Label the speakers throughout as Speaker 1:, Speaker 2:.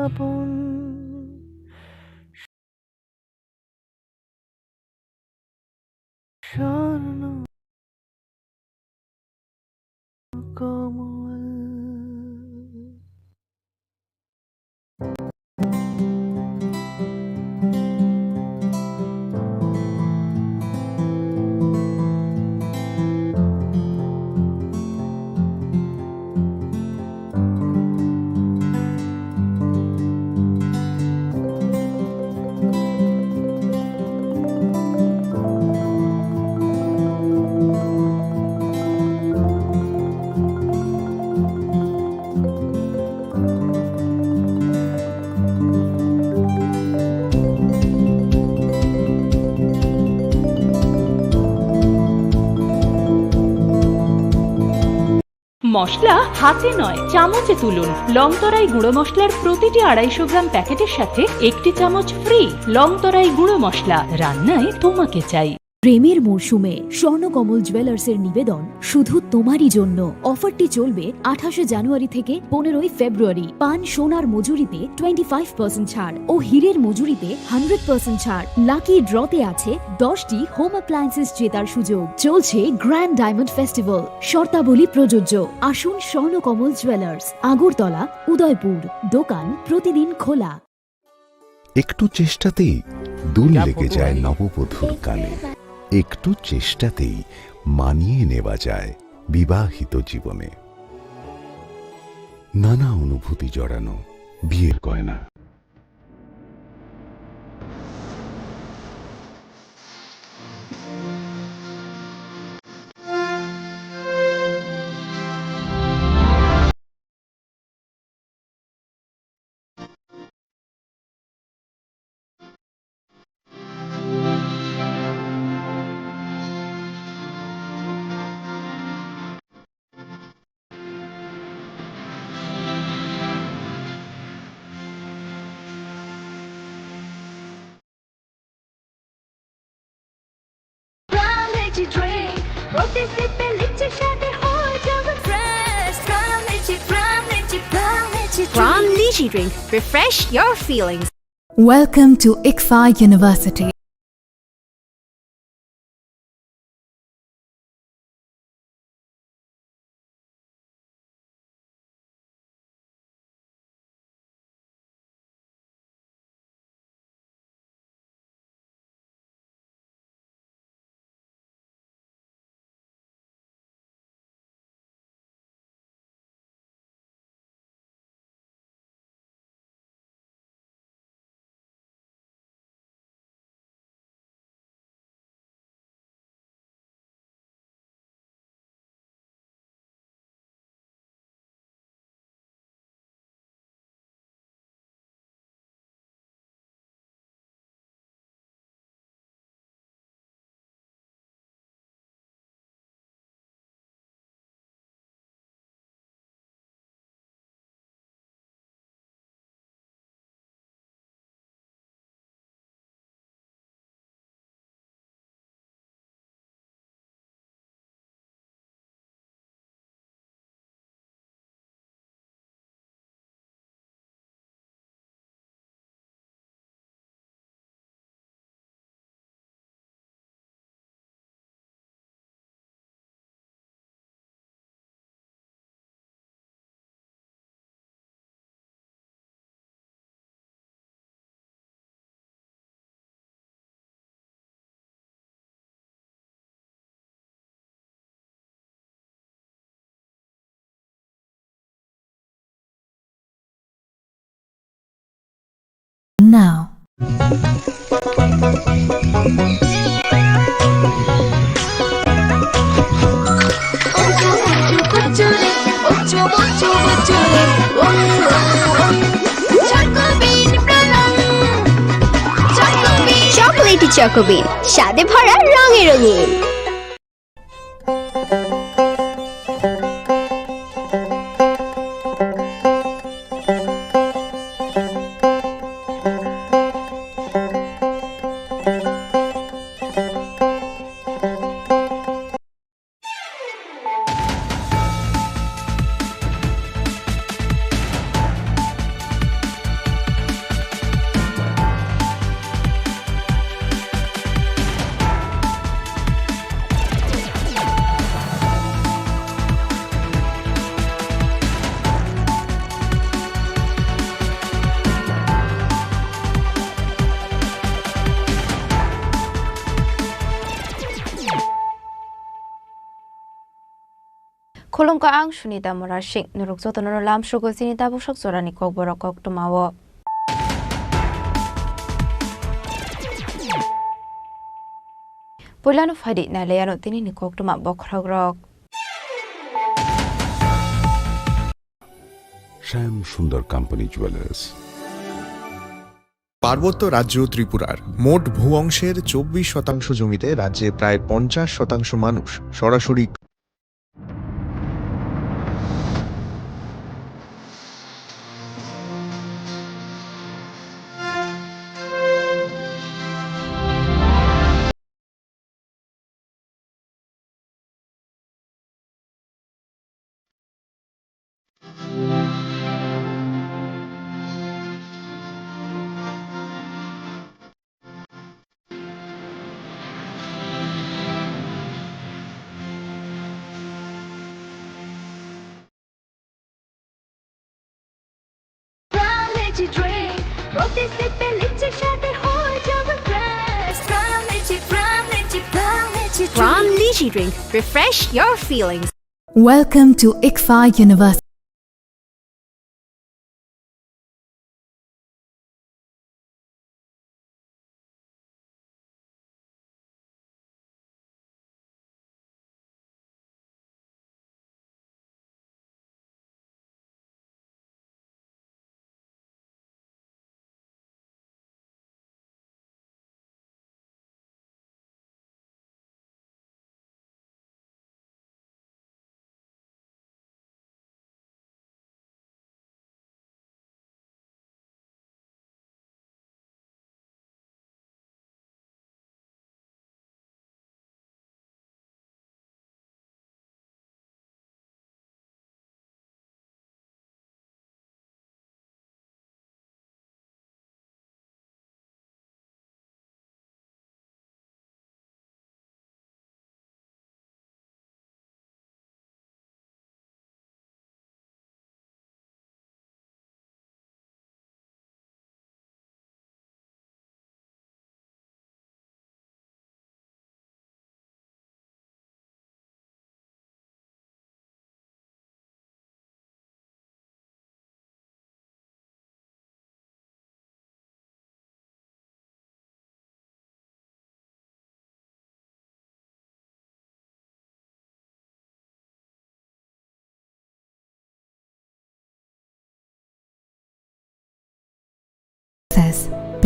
Speaker 1: আপন স্বর্ণ কমল।
Speaker 2: মশলা হাতে নয় চামচে তুলুন। লংতরাই গুঁড়ো মশলার প্রতিটি 250 গ্রাম প্যাকেটের সাথে 1টি চামচ ফ্রি। লংতরাই গুঁড়ো মশলা, রান্নায় তোমাকে চাই।
Speaker 3: প্রেমের মরশুমে স্বর্ণকমল জুয়েলার্সের নিবেদন শুধু তোমারই জন্য। অফারটি চলবে 28 জানুয়ারি থেকে 15 ফেব্রুয়ারি। পান সোনার মজুরিতে 25% ছাড় ও হীরের মজুরিতে 100% ছাড়। লাকি ড্রতে আছে 10টি হোম অ্যাপ্লায়েন্সেস জেতার সুযোগ। চলছে গ্র্যান্ড ডায়মন্ড ফেস্টিভ্যাল। শর্তাবলী প্রযোজ্য। আসুন স্বর্ণকমল জুয়েলার্স, আগরতলা, উদয়পুর। দোকান প্রতিদিন খোলা।
Speaker 4: একটু চেষ্টাতেই দুল লেগে যায় নববধূর কানে। একটু চেষ্টাতেই মানিয়ে নেওয়া যায় বিবাহিত জীবনে। নানা অনুভূতি জড়ানো বিয়ের গয়না।
Speaker 5: From Lychee Drink, refresh your feelings.
Speaker 6: Welcome to ICFA University. Now.
Speaker 5: Chocolatey চকোবিন, স্বাদে ভরা রঙে রঙিন।
Speaker 7: Kolong ka ang Sunita Morashik, Nurukso to Nolam Sugo Sinita Bushok Sorani Kokborok to Mawo. Pulano Fadi na Leano Tinini Kok to Map Bokrogrok.
Speaker 4: শ্যাম সুন্দর company jewellers.
Speaker 8: পার্বত্য রাজ্য ত্রিপুরার মোট ভূ অংশের 24% জমিতে রাজ্যে প্রায় 50% মানুষ সরাসরি
Speaker 5: From Lychee Drink, refresh your feelings.
Speaker 6: Welcome to ICFA University.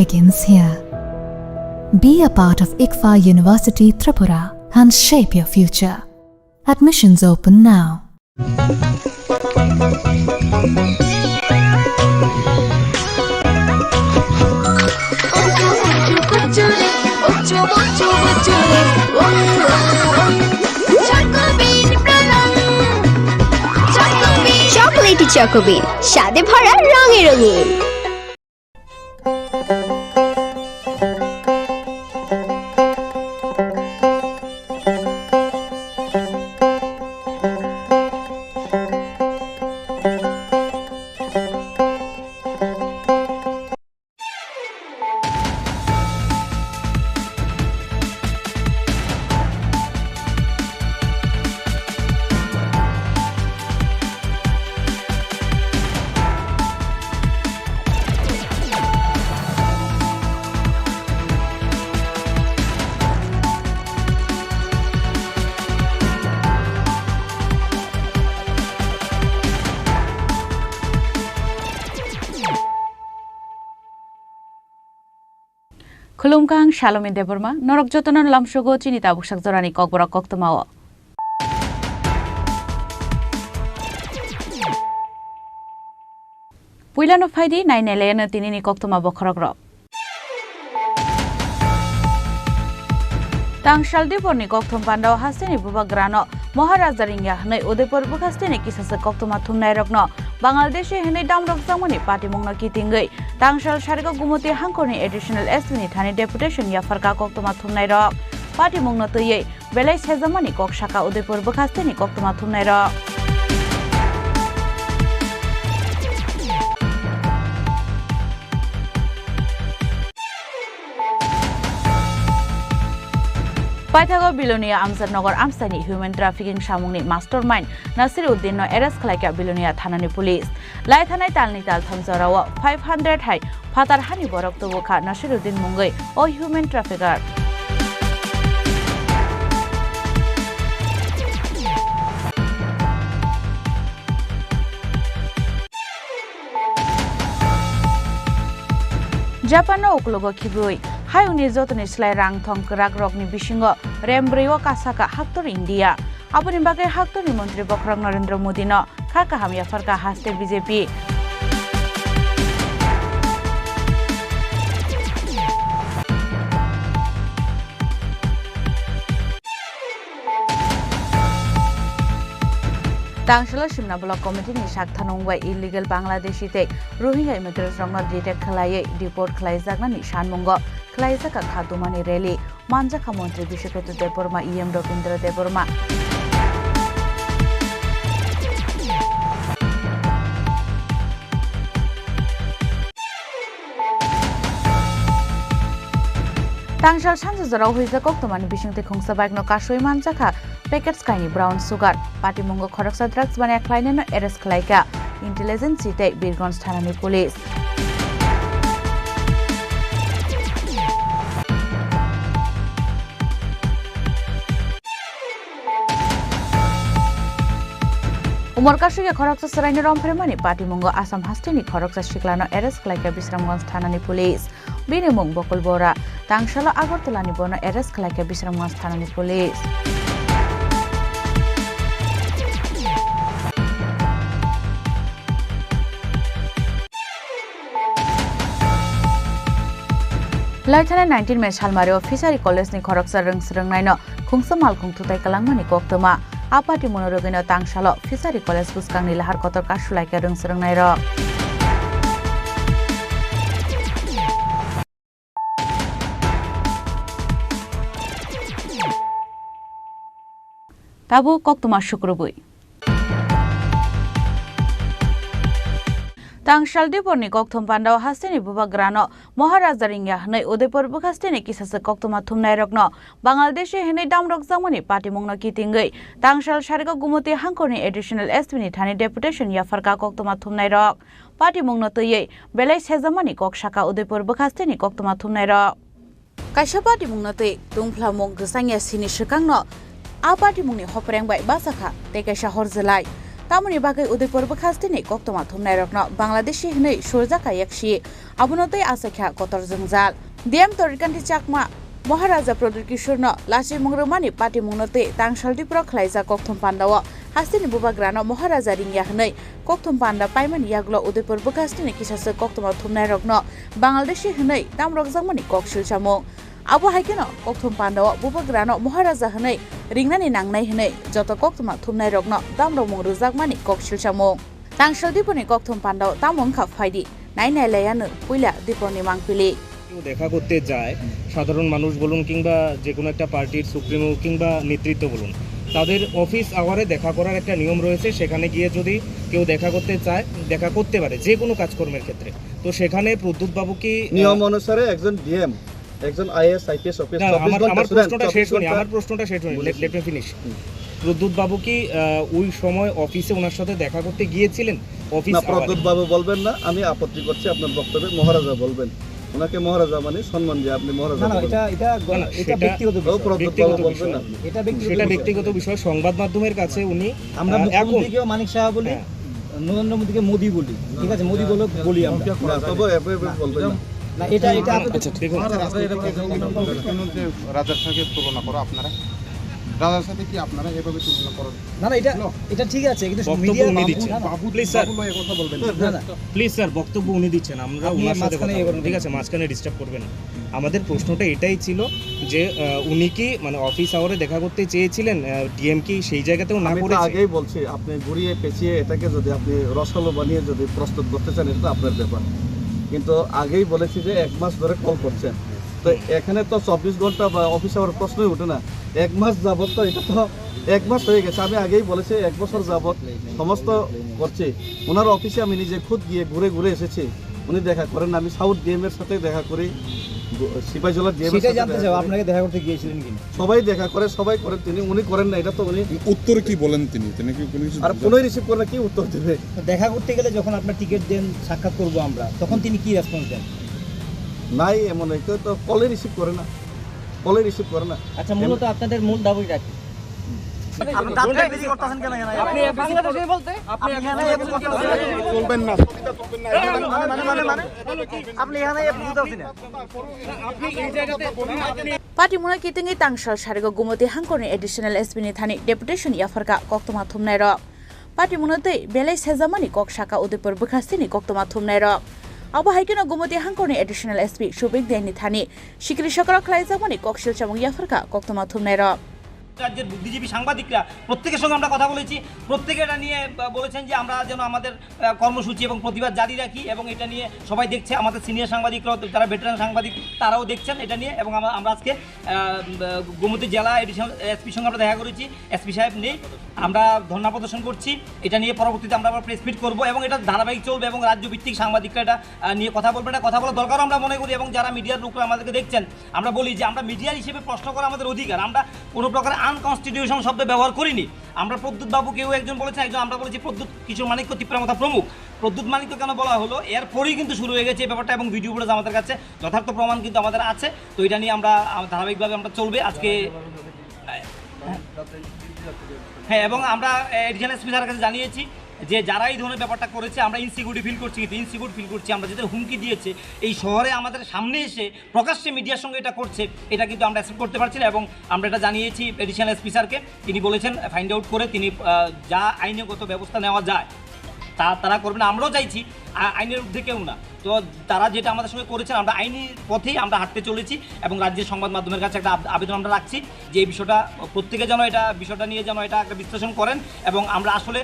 Speaker 6: Begins here. Be a part of ICFA University Tripura and shape your future. Admissions open now.
Speaker 5: Chocolatey Choco Bean, স্বাদে ভরা রঙে রঙিন।
Speaker 2: Khulumkang Shalom Deborma, Norok Jotonan Lamshogo, Chinita Bushak Zorani Kokborok Koktomawa. Puilano Faidi, 9 Elena Tinini Koktoma Bokrogro. Tang Shaldiborni Koktom Panda Hastini Bubagrano, Maharazaringa, Nay Udepur Bukastini Kisasa Koktoma Tumnairokno, Bangladeshi Hene Damrok Samuni Party Mongna Kitingai, Tangshal Sharika Gumuti Hankoni additional estimate Hani deputation Yafarka Koktoma Tumnairok, Party Mongna Tuye, Belay Sezamani Kok Shaka Udepur Bukastini Koktoma Tumnairok. Paithago Bilonia Amsarnagar Amsani human trafficking samungni mastermind Nasiruddin no arrest khlaika Bilonia thanani police. Lai thanai talni tal thamjarawa 500 hai phatar hani borok to bokha Nasiruddin mungai o human trafficker. Japan no oklogo kibui hai uni jotoni slai rang thong krak rokni bisingo rembreo kasaka haktor India aboni bagai haktorni mantri Bokrang Narendra Modi no khaka hamya farka haste BJP Tangshala Shimna Block Committee ni Shakthanongwai illegal Bangladeshi te Rohingya immigrants rongna detect khalai deport khalai jagna ni shanmungo khalai jaka khadumani rally manjaka mantri Bishekatu Deborma EM Robindra Deborma Tangshal Sansa Zarau Huiza Koktomani Bishingte Khongsa Bike no Kashoi Manjaka packets kaini brown sugar party mungo khoraksa drugs bane khlaine no arrest khlaika intelligence site Birgons thanani police Umar Kashuge khoraksa saraini rompremani party mungo Assam hastini khoraksa shiklano arrest khlaika Bisramganj thanani police bini mung bokol bora Tangshala Agartala ni bono arrest khlaika Bisramganj thanani police Laithana 19 May Salmario Fishery College ni Khoroksa Rungsrungnai no Khungsa Malkhung Thutai Kalangmani Koktoma Apati Monorogino Tangshalo Fishery College Buskang ni Lahar Kotor Kashulaika Rungsrungnai ro Tabu Koktoma Shukrubui Tangshal Deporni Kokthom Pandao Hastini Buba Grano Maharaja Ringya Hanai Udaipur Bukhastini Kisasa Koktoma Thumnai Rokno Bangladeshi Hanai Damrok Zamani Party Mungno Kitingai Tangshal Sharika Gumuti Hankoni Additional Estimate Thani Deputation Yafarka Koktoma Thumnai Rok Party Mungno Tuye Belai Sezamani Kokshaka Udaipur Bukhastini Koktoma Thumnai Rok Kaisha Party Mungno Tuye Tungphla Mung Gsangya Sini Shikangno A Party Mungni Hopreng Bai Basaka Tekesha Horzalai Tamuni bagai Udaipur Bukhastini Koktoma Thumnai Rokno Bangladeshi Hanai Surjaka Yakshi Abunotei Asakha Kotor Jungjal DM Torikanti Chakma Maharaja Prodor Kishorno Lachi Mungrumani Party Mungnote Tangshal Tripura Khlaija Kokthom Pandawa Hastini Bubagrano Maharaja Ringya Hanai Kokthom Panda Paiman Yaglo Udaipur Bukhastini Kisasa Koktoma Thumnai Rokno Bangladeshi Hanai Damrok Zamani Kokshil Chamung Abu Haikino Kokthom Pandawa Bubagrano Maharaja Hanai Ringnani Nangnai Hanai Joto Koktoma Thumnai Rokno Damro Mungruzakmani Kokshil Chamung Tangshal Diponi Kokthom Pandao Tamung Khap Phaidi Nainai Layanu Puila Diponi Mangpili
Speaker 9: দেখা করতে যায় সাধারণ মানুষ বলুন কিংবা যে কোনো একটা পার্টির সুপ্রিমো কিংবা নেতৃত্ব বলুন তাদের অফিস আওয়ারে দেখা করার একটা নিয়ম রয়েছে সেখানে গিয়ে যদি কেউ দেখা করতে চায় দেখা করতে পারে যে কোনো কাজকর্মের ক্ষেত্রে তো সেখানে প্রদ্যুৎ বাবু কি
Speaker 10: নিয়ম অনুসারে একজন ডিএম একজন আইএস আইপিএস অফিসার
Speaker 9: আমার প্রশ্নটা শেষ হয়নি লেট মি ফিনিশ প্রদ্যুৎ বাবু কি ওই সময় অফিসে ওনার সাথে দেখা করতে গিয়েছিলেন অফিস
Speaker 10: না প্রদ্যুৎ বাবু বলবেন না আমি আপত্তি করছি আপনার বক্তব্যে মহারাজা বলবেন ওনাকে মহারাজা মানে সম্মান দিয়ে আপনি মহারাজা না
Speaker 9: এটা ব্যক্তিগত বিষয় সেটা ব্যক্তিগত বিষয় সংবাদ মাধ্যমের কাছে উনি
Speaker 11: আমরা মুখ্যমন্ত্রীকে মানিক সাহা বলি নরেন্দ্র মোদীকে মোদি বলি ঠিক আছে মোদি বলি আমরা
Speaker 10: তবে এভাবে বলবেন
Speaker 11: না এটা
Speaker 9: দেখুন
Speaker 12: রাজার সাথে তুলনা করো আপনারা রাজার সাথে কি আপনারা এভাবে তুলনা করেন
Speaker 11: না এটা ঠিক আছে কিন্তু
Speaker 9: মিডিয়া উনি দিচ্ছেন
Speaker 12: প্লিজ স্যার কথা বলবেন
Speaker 11: না
Speaker 9: প্লিজ স্যার বক্তব্য উনি দিচ্ছেন আমরা ওনার সাথে কথা বলবো ঠিক আছে মাঝখানে ডিস্টার্ব করবেন না আমাদের প্রশ্নটা এটাই ছিল যে উনি কি মানে অফিস আওয়ারে দেখা করতে চেয়েছিলেন ডিএম কি সেই জায়গাতেও না করেছে
Speaker 10: আমি আগেই বলছি আপনি ঘুরিয়ে পেঁচিয়ে এটাকে যদি আপনি রসলো বানিয়ে যদি প্রস্তুত করতে চান এটা আপনার ব্যাপার কিন্তু আগেই বলেছি যে এক মাস ধরে কল করছেন তো এখানে তো 24 ঘন্টা বা অফিস আওয়ার প্রশ্নই ওঠে না এক মাস যাবত তো এটা তো এক মাস হয়ে গেছে আমি আগেই বলেছি এক বছর যাবত সমস্ত করছি ওনার অফিসে আমি নিজে খুদ গিয়ে ঘুরে ঘুরে এসেছি উনি দেখা করেন আমি সাউথ ডিএম এর সাথে দেখা করি সিপাহীজলার যে
Speaker 11: সেটাই জানতে চাও, আপনাকে দেখা করতে গিয়েছিলেন কিনা?
Speaker 10: সবাই দেখা করে, সবাই করেন, উনি করেন না, এটা তো উনি
Speaker 12: উত্তর কি বলেন তিনি কি কোনো কিছু
Speaker 10: আর ফোনই রিসিভ করে না, কি উত্তর দেবে?
Speaker 11: দেখা করতে গেলে যখন আপনার টিকিট দেন, সাক্ষাৎ করবো আমরা, তখন তিনি কি রেসপন্স দেন?
Speaker 10: নাই, এমন কেউ তো কলে রিসিভ করে না।
Speaker 11: আচ্ছা, মূলত আপনাদের মূল দাবিটা কি?
Speaker 2: Party muna kitingi tangshal sharigo gumoti hangkoni additional SPN thani deputation yafarka koktoma thumnai ro. Party muna tei belai sezamani kok shaka Udaipur bukhastini koktoma thumnai ro. Abo haikino gumoti hangkoni additional SP shubik deni thani shikri shakara khlaijamani kok shilchamung yafarka koktoma thumnai ro.
Speaker 11: রাজ্যের বুদ্ধিজীবী সাংবাদিকরা প্রত্যেকের সঙ্গে আমরা কথা বলেছি, প্রত্যেকে এটা নিয়ে বলেছেন যে আমরা যেন আমাদের কর্মসূচি এবং প্রতিবাদ জারি রাখি, এবং এটা নিয়ে সবাই দেখছে, আমাদের সিনিয়র সাংবাদিকরাও, যারা ভেটেরান সাংবাদিক তারাও দেখছেন এটা নিয়ে। এবং আমরা আজকে গোমতী জেলা এডিশনাল এসপির সঙ্গে আমরা দেখা করেছি, এসপি সাহেব নেই, আমরা ধর্ণা প্রদর্শন করছি, এটা নিয়ে পরবর্তীতে আমরা প্রেস মিট করবো এবং এটা ধারাবাহিক চলবে এবং রাজ্যভিত্তিক সাংবাদিকরা এটা নিয়ে কথা বলবে, এটা কথা বলার দরকারও আমরা মনে করি। এবং যারা মিডিয়ার লোকরা আমাদেরকে দেখছেন, আমরা বলি যে আমরা মিডিয়ার হিসেবে প্রশ্ন করা আমাদের অধিকার, আমরা কোনো প্রকার আনকনস্টিটিউশন শব্দ ব্যবহার করিনি। আমরা প্রদ্যুৎ বাবু কেউ একজন বলেছেন, একজন আমরা বলেছি প্রদ্যুৎ কিশোর মানিক্য তীব্রামতা প্রমুখ। প্রদ্যুৎ মানিক্য কেন বলা হলো, এরপরেই কিন্তু শুরু হয়ে গেছে এই ব্যাপারটা, এবং ভিডিও ফুটেজ আমাদের কাছে যথার্থ প্রমাণ কিন্তু আমাদের আছে। তো এটা নিয়ে আমরা ধারাবাহিকভাবে আমরা চলবে আজকে। হ্যাঁ, এবং আমরা এডিশনাল এসপি স্যারের কাছে জানিয়েছি যে যারা এই ধরনের ব্যাপারটা করেছে, আমরা ইনসিকিউরিটি ফিল করছি, কিন্তু ইনসিকিউর ফিল করছি, আমরা যাদের হুমকি দিয়েছে এই শহরে আমাদের সামনে এসে প্রকাশ্যে মিডিয়ার সঙ্গে এটা করছে, এটা কিন্তু আমরা অ্যাকসেপ্ট করতে পারছি না। এবং আমরা এটা জানিয়েছি এডিশনাল এসপি স্যারকে, তিনি বলেছেন ফাইন্ড আউট করে তিনি যা আইনগত ব্যবস্থা নেওয়া যায় তারা করবেন। আমরাও চাইছি আইনের ঊর্ধ্বে কেউ না, তো তারা যেটা আমাদের সঙ্গে করেছেন, আমরা আইনি পথেই আমরা হাঁটতে চলেছি। এবং রাজ্যের সংবাদ মাধ্যমের কাছে একটা আবেদন আমরা রাখছি যে এই বিষয়টা প্রত্যেকে যেন বিষয়টা নিয়ে যেন এটা একটা বিশ্লেষণ করেন। এবং আমরা আসলে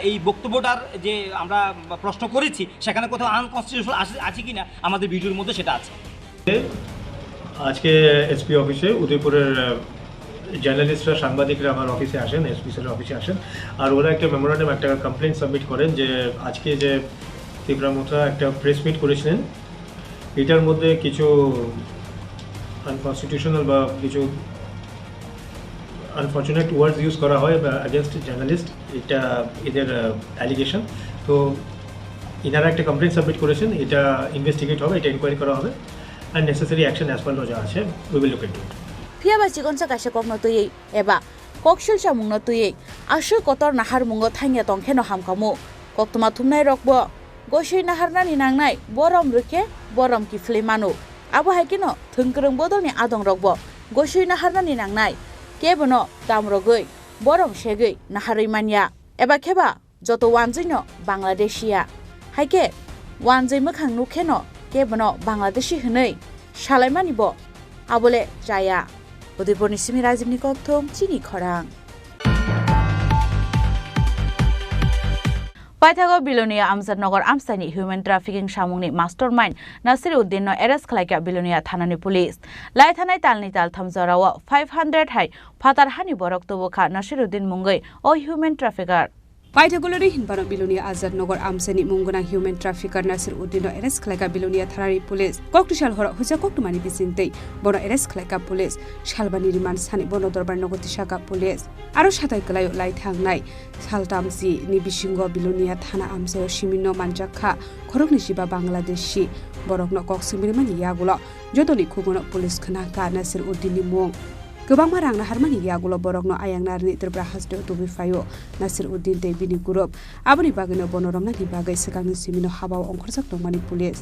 Speaker 11: এই বক্তব্যটার যে আমরা প্রশ্ন করেছি সেখানে কোথাও আনকনস্টিটিউশনাল আছে কিনা আমাদের ভিডিওর মধ্যে সেটা আছে।
Speaker 13: আজকে এসপি অফিসে উদয়পুরের জার্নালিস্টরা, সাংবাদিকরা আমার অফিসে আসেন, এসপি স্যারের অফিসে আসেন, আর ওরা একটা মেমোরান্ডাম, একটা কমপ্লেন সাবমিট করেন যে আজকে যে তীব্রামতা একটা প্রেস মিট করেছিলেন, এটার মধ্যে কিছু আনকনস্টিটিউশনাল বা কিছু আনফর্চুনেট ওয়ার্ডস ইউজ করা হয় অ্যাগেনস্ট জার্নালিস্ট, এটা এদের অ্যালিগেশন। তো এনারা একটা কমপ্লেন সাবমিট করেছেন, এটা ইনভেস্টিগেট হবে, এটা ইনকোয়ারি করা হবে, and necessary action as per law যা আছে we will look into it.
Speaker 2: Phiaba chigoncha kaisa kokno tuyei eba kokshilcha mungno tuyei ashu kotor nahar mungo thangya tongkheno hamkamu koktoma thumnai rokbo gosui naharnani nangnai borom rukhe borom kiflei manu abo haikino thungkrung bodolni adong rokbo gosui naharnani nangnai kebono tamrogoi borom segoi naharoi manya eba kheba joto wanjoino bangladesia haike wanjoi mokhang nukheno kebono bangladeshi hwnei salaimani bo abole jaya Udaipurni Simi Rajibni Kokthom Chini Khorang Paithago Bilonia Amjadnagar Amstani human trafficking samungni mastermind Nasiruddin no arrest khlaika Bilonia thanani police lai thanai talni tal thamjarawa 500 hai phatar hani borok tobokha Nasiruddin mungoi o human trafficker
Speaker 14: Paithagoleri hinbano Bilonia Azadnagar Amsani mungona human trafficker Nasiruddin no arrest khlaika Bilonia thanani police Koktishal hora huja koktumani bisintei bono arrest khlaika police Shalbani riman sani bono dorbar nogoti shaka police aro satai kalayo lai thangnai saltamsi ni bisingo Bilonia thana amsayo simino manjakha khorokni siba Bangladeshi borokno koksingmiri mani yagulo jotoni khugono police khana ka Nasiruddin ni mung Gobang marang na harmani yagulo borokno ayangnarni Tripura hasdo tubifayo Nasiruddin tei bini group aboni bagino bonoromna ni bagai sekangni simino habao ongkhorjak tongmani police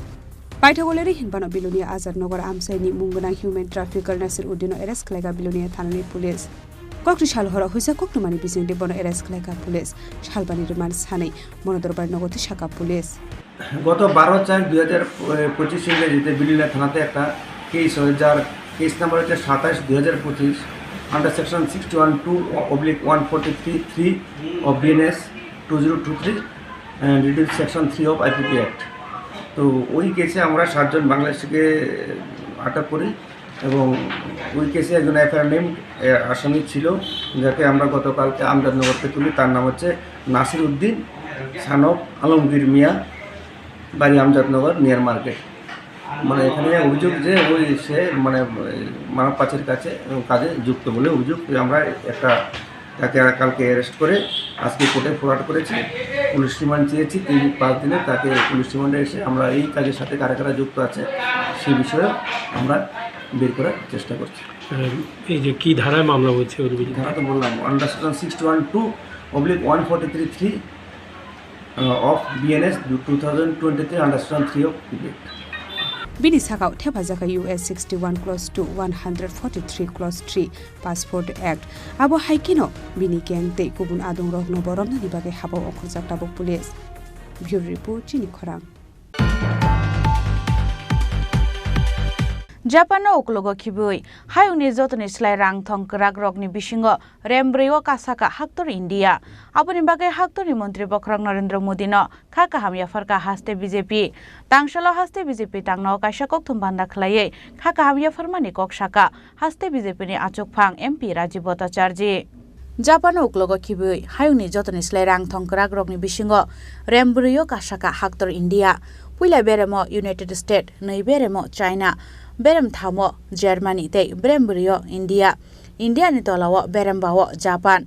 Speaker 14: Paithagoleri hinbano Bilonia Azadnagar Amsaini munggonang human trafficker Nasiruddin arrest khlaika Bilonia thanani police Kokri shalhora huisa koktumani bisingde bono arrest khlaika police shalbani riman sanai monodorbar nogoti shaka police
Speaker 15: গত 12/4/2025 ইংরেজিতে বিলিনা থানাতে একটা case হয়, যার case number হচ্ছে 27/2025 under section 612/143(3) of BNS 2023 and reduce section 3 of IPP act. তো ওই কেসে আমরা 7 জন বাংলাদেশিকে আটক করি এবং ওই কেসে একজন এফআইআর নেম আসামি ছিল, যাকে আমরা গতকালকে আমজাদনগরকে তুলি। তার নাম হচ্ছে নাসিরউদ্দিন সানব আলমগীর মিয়া, বাড়ি আমজাদনগর নিয়ার মার্কেট। মানে এখানে অভিযোগ যে ওই সে মানে মানব পাচারের কাজে যুক্ত বলে অভিযোগ। আমরা একটা তাকে কালকে অ্যারেস্ট করে আজকে কোর্টে ফরওয়ার্ড করেছি। পুলিশ রিমান্ড চেয়েছি 3-5 দিনে, তাকে পুলিশ রিমান্ডে এসে আমরা এই কাজের সাথে কারা কারা যুক্ত আছে সেই বিষয়ে আমরা বের করার চেষ্টা করছি।
Speaker 13: এই যে কী ধারায় মামলা হচ্ছে ওর বিরুদ্ধে?
Speaker 15: ধারা তো বললাম under section 612/143 of BNS 2023 under section 3 of PPACT.
Speaker 14: Bini sakau thepajaka US 61 clause 2 143 clause 3 Passport Act abo haikino bini gengte kubun adung rok no borom ni bage habo okhorjak tabok police. Bureau report Chini Khorang.
Speaker 2: Japan oklogo kibui hayuni jotoni slai rang thong krak rokni bisingo rembreo kasaka haktor India aboni bagai haktori mantri Bokrang Narendra Modi no khaka hamya farka haste BJP tangshalo haste BJP tangno kaisa kokthum banda khlaiye khaka hamya farmani koksaka haste BJP ni achok phang MP Rajiv Bhattacharya Japan oklogo kibui hayuni jotoni slai rang thong krak rokni bisingo rembreo kasaka haktor India puila beremo United States nei beremo China Berem thamo Germany te Brembrio India ni tolawo Berembawo Japan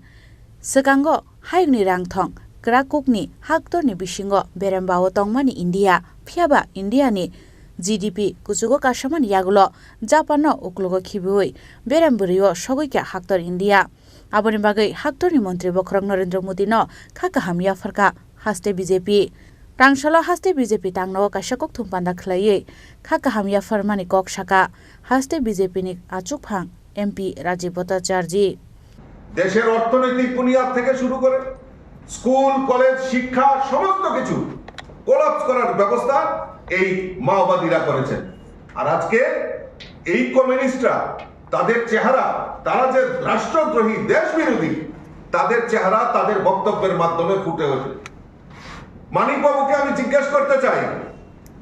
Speaker 2: Sekango hayuni rangthong krakukni haktorni bisingo Berembawo tongmani India phiaba India ni GDP kuchugo kasaman yagulo Japan no uklogo khibui Berembrio sogoika haktor India aboni bagai haktorni mantri Bokrang Narendra Modi no khaka hamya farka haste BJP Rangshalo haste BJP tangno kaisa kokthum panda khlaiye khaka hamya farmani kok shaka haste BJP ni achuk phang MP Rajiv Bhattacharya
Speaker 16: দেশের অর্থনৈতিক বুনিয়াদ থেকে শুরু করে school college শিক্ষা সমস্ত কিছু collapse করার ব্যবস্থা এই মাওবাদীরা করেছেন আর আজকে এই কমিউনিস্টরা তাদের চেহারা তারা যে রাষ্ট্রদ্রোহী দেশবিরোধী তাদের চেহারা তাদের বক্তব্যের মাধ্যমে ফুটে ওঠে মানিকবাবুকে আমি জিজ্ঞেস করতে চাই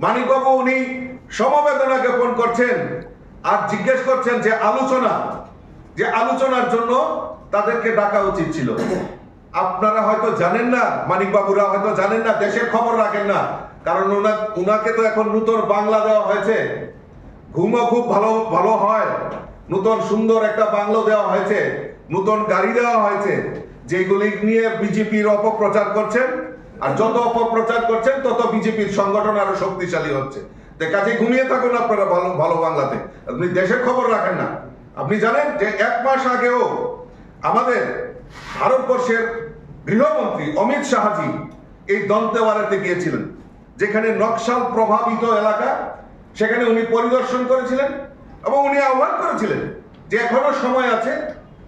Speaker 16: মানিকবাবু উনি সমবেদনা জ্ঞাপন করছেন আর জিজ্ঞেস করছেন যে আলোচনার জন্য তাদেরকে ডাকা উচিত ছিল আপনারা হয়তো জানেন না মানিকবাবুরা হয়তো জানেন না দেশের খবর রাখেন না কারণ উনাকে তো এখন নতুন বাংলা দেওয়া হয়েছে ঘুমও খুব ভালো ভালো হয় নতুন সুন্দর একটা বাংলো দেওয়া হয়েছে নতুন গাড়ি দেওয়া হয়েছে যেগুলি নিয়ে বিজেপির অপপ্রচার করছেন আর যত অপপ্রচার করছেন তত বিজেপির সংগঠন আরো শক্তিশালী হচ্ছে কাজে ঘুমিয়ে থাকুন আপনারা ভালো ভালো বাংলাতে আপনি দেশের খবর রাখেন না আপনি জানেন যে 1 মাস আগেও আমাদের ভারতবর্ষের গৃহমন্ত্রী অমিত শাহজি এই দন্তেওয়াড়াতে গিয়েছিলেন যেখানে নকশাল প্রভাবিত এলাকা সেখানে উনি পরিদর্শন করেছিলেন এবং উনি আহ্বান করেছিলেন যে এখনো সময় আছে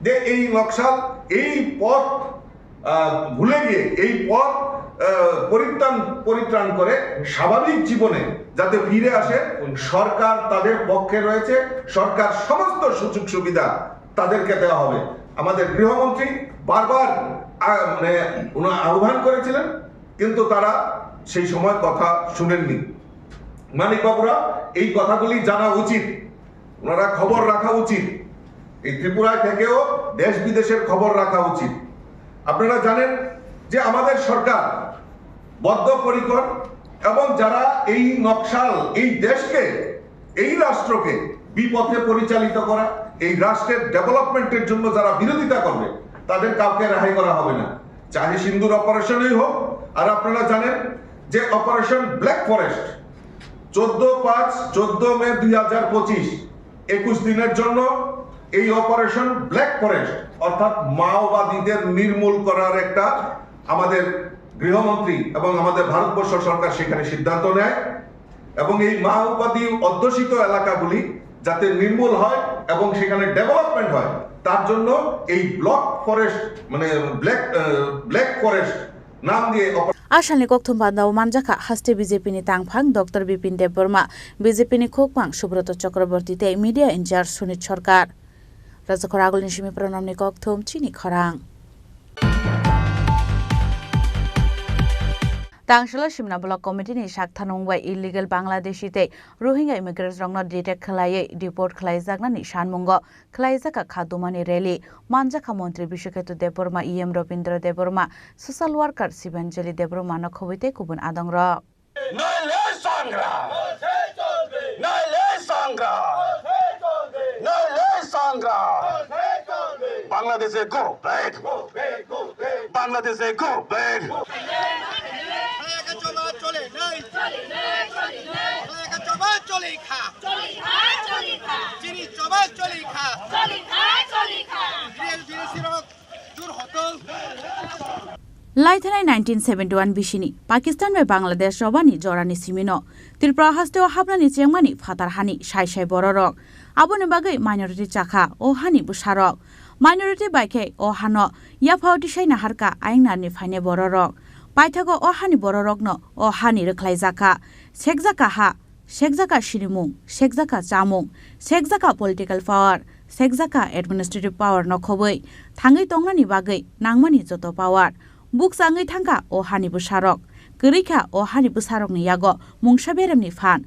Speaker 16: যে এই নকশাল এই পথ ভুলে গিয়ে এই পথ পরিত্রাণ করে স্বাভাবিক জীবনে যাতে ফিরে আসে সরকার তাদের পক্ষে রয়েছে সরকার সমস্ত সুযোগ সুবিধা তাদেরকে দেওয়া হবে আমাদের গৃহমন্ত্রী বারবার মানে আহ্বান করেছিলেন কিন্তু তারা সেই সময় কথা শুনেননি মানিকবাবুরা এই কথাগুলি জানা উচিত ওনারা খবর রাখা উচিত এই ত্রিপুরায় থেকেও দেশ বিদেশের খবর রাখা উচিত আপনারা জানেন যে আমাদের সরকার বদ্ধপরিকর এবং যারা এই নকশাল এই দেশকে এই রাষ্ট্রকে বিপথে পরিচালিত করা এই রাষ্ট্রের ডেভেলপমেন্টের জন্য যারা বিরোধিতা করবে তাদের কাউকে রেহাই করা হবে না চাহে সিন্দুর অপারেশনই হোক আর আপনারা জানেন যে অপারেশন ব্ল্যাক ফরেস্ট 14 মে 2025 21 দিনের জন্য এই অপারেশন ব্ল্যাক ফরেস্ট অর্থাৎ মাওবাদীদের নির্মূল করার একটা আমাদের গৃহমন্ত্রী এবং আমাদের ভারতবর্ষ সরকার সেখানে সিদ্ধান্ত নেয় এবং এই মাওবাদী অধ্যুষিত এলাকাগুলি যাতে নির্মূল হয় এবং সেখানে ডেভেলপমেন্ট হয় তার জন্য এই ব্লক ফরেস্ট মানে ব্ল্যাক ফরেস্ট নাম দিয়ে
Speaker 2: Asalni kokthum bandao manjaka haste BJP ni tangphang Dr. Bipin Debbarma BJP ni khokpang Subrata Chakraborty te media incharge Sunit Sarkar Rajakor agul nishimi pranam ni kokthum Chini Khorang Tangshalo Shimna Block Committee ni Shakthanungbai illegal Bangladeshi te Rohingya immigrants rongno detect khlaiye deport khlaijak na ni shanmungo khlaijaka khadumani rally manjaka montri Bishokhetu Debbarma EM Robindra Debbarma social worker Sibanjali Debbarma no khobite kubun adongro
Speaker 17: বাংলাদেশে go back, বাংলাদেশে go back.
Speaker 2: लाइथानाय 1971 बिसिनि Pakistan bai Bangladesh robani jorani simino Tripura hasteo habnani chengmani fatarhani sai bororok aboni bagai minority chakha o hani busarok minority baike o hano yaphauti saina harka aingnani phaine bororok paithago o hani bororok no o hani rokhlaijaka sekjaka ha sekjaka shirimung sekjaka chamung sekjaka political power sekjaka administrative power no khoboi thangai tongnani bagai nangmani joto power Buksangai thangka o hani busarok gerika o hani busarok ni yago mungsa beremni fan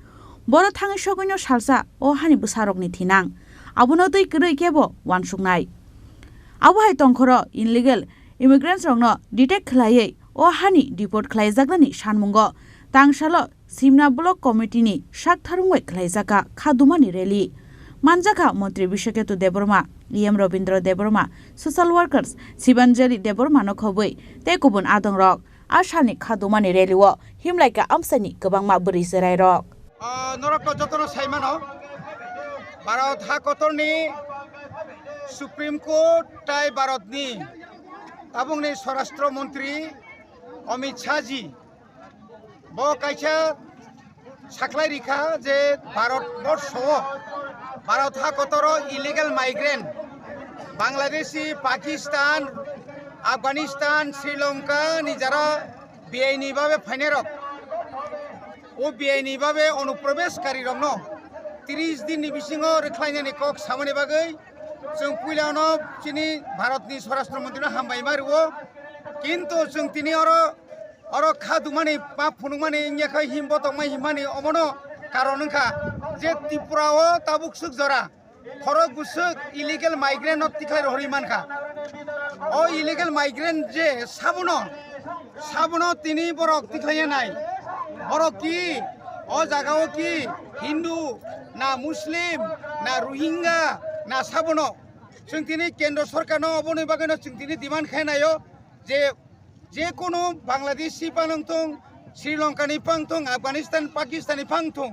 Speaker 2: boro thangai sogoino salsa o hani busarok ni thinang abuno tui geroi kebo wansungnai abu hai tongkhoro illegal immigrants rokno detect khlaiei o hani deport khlaijaknani sanmungo tangsalo simna block committee ni sak tharungwai khlaijaka khadumani rally Manjaka Mantri Bishaketu Deborma, Liam Robindra Deborma, Social Workers, Sibanjali Deborma no khoboi, Tekubun Adong Rock, Ashani Khadumani Reliwo, him like a Amsani, Kabangma Buriserai Rock.
Speaker 18: Noroko Jotono Saimano, Barot Hakotorni, Supreme Court, Tai Barotni, Tabungni Sorastro Montri, Omid Chaji, Bo Kaicha, Saklai Rika, Je Barot Borsho. Bharat কতর illegal migrant Bangladeshi Pakistan Afghanistan Sri Lanka যারা বেআইনিভাবে ফাইনেরক ও বেআইনিভাবে অনুপ্রবেশকারী রং 30 দিননি বিসিङ রেখলাইনানি cock সামনে বাগৈ जों पुइलावनो चिनि भारतनि स्वराष्ट्रमन्त्री हामबायमारिवो किन्तु जों तिनि अर खादुमानि मा फुनुमानि इंयाखै हिमबतमाय हिमानि अमनो कारणखा जे त्रिपुराओ ताबुक सुक जरा खरक गुसुक इलिगेल माइग्रेंट तिखाय रहिमानखा ओ इलिगेल माइग्रेंट जे साबुनो तिनि बरक तिखाय नाय बरक की ओ जागाओ की हिंदू ना मुस्लिम ना रोहिंग्या ना साबुनो जों तिनि केंद्र सरकारनो अबनि बागैनो जों तिनि डिमान्ड खायनायो जे कोनो बांग्लादेशी पानंथं श्रीलंकानि पांथं अफगानिस्तान पाकिस्तानी पांथं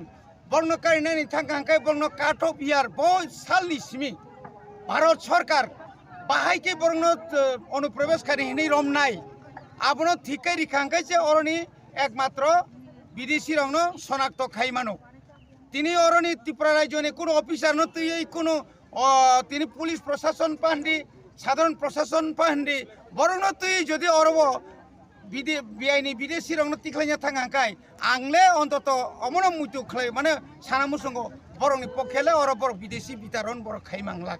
Speaker 18: बर्न कारिनानि थांखांखाय बर्न काटअफ यार बय सालनि सिमी भारत सरकार बाहायके बर्न अनुप्रवेशकारी हिनै रमनाय आबनो थिकै रिखांखाय जे अरनि एकमात्र विदेशी रंनो शनाक्त खाइमानो तिनि अरनि त्रिपुरा राज्यनि कोनो अफिसार न तयै कोनो तिनि पुलिस प्रशासन पाहन्दी साधारण प्रशासन पाहन्दी बर्न तयै जदि अरब बिआइनि विदेशी रंनो तिखलायना थांखांखाय आंले अन्तत अमनो मुतु खलै माने सानामुसंगो बरंनि पक्षेले अर बर विदेशी बितारन बर खाइमांला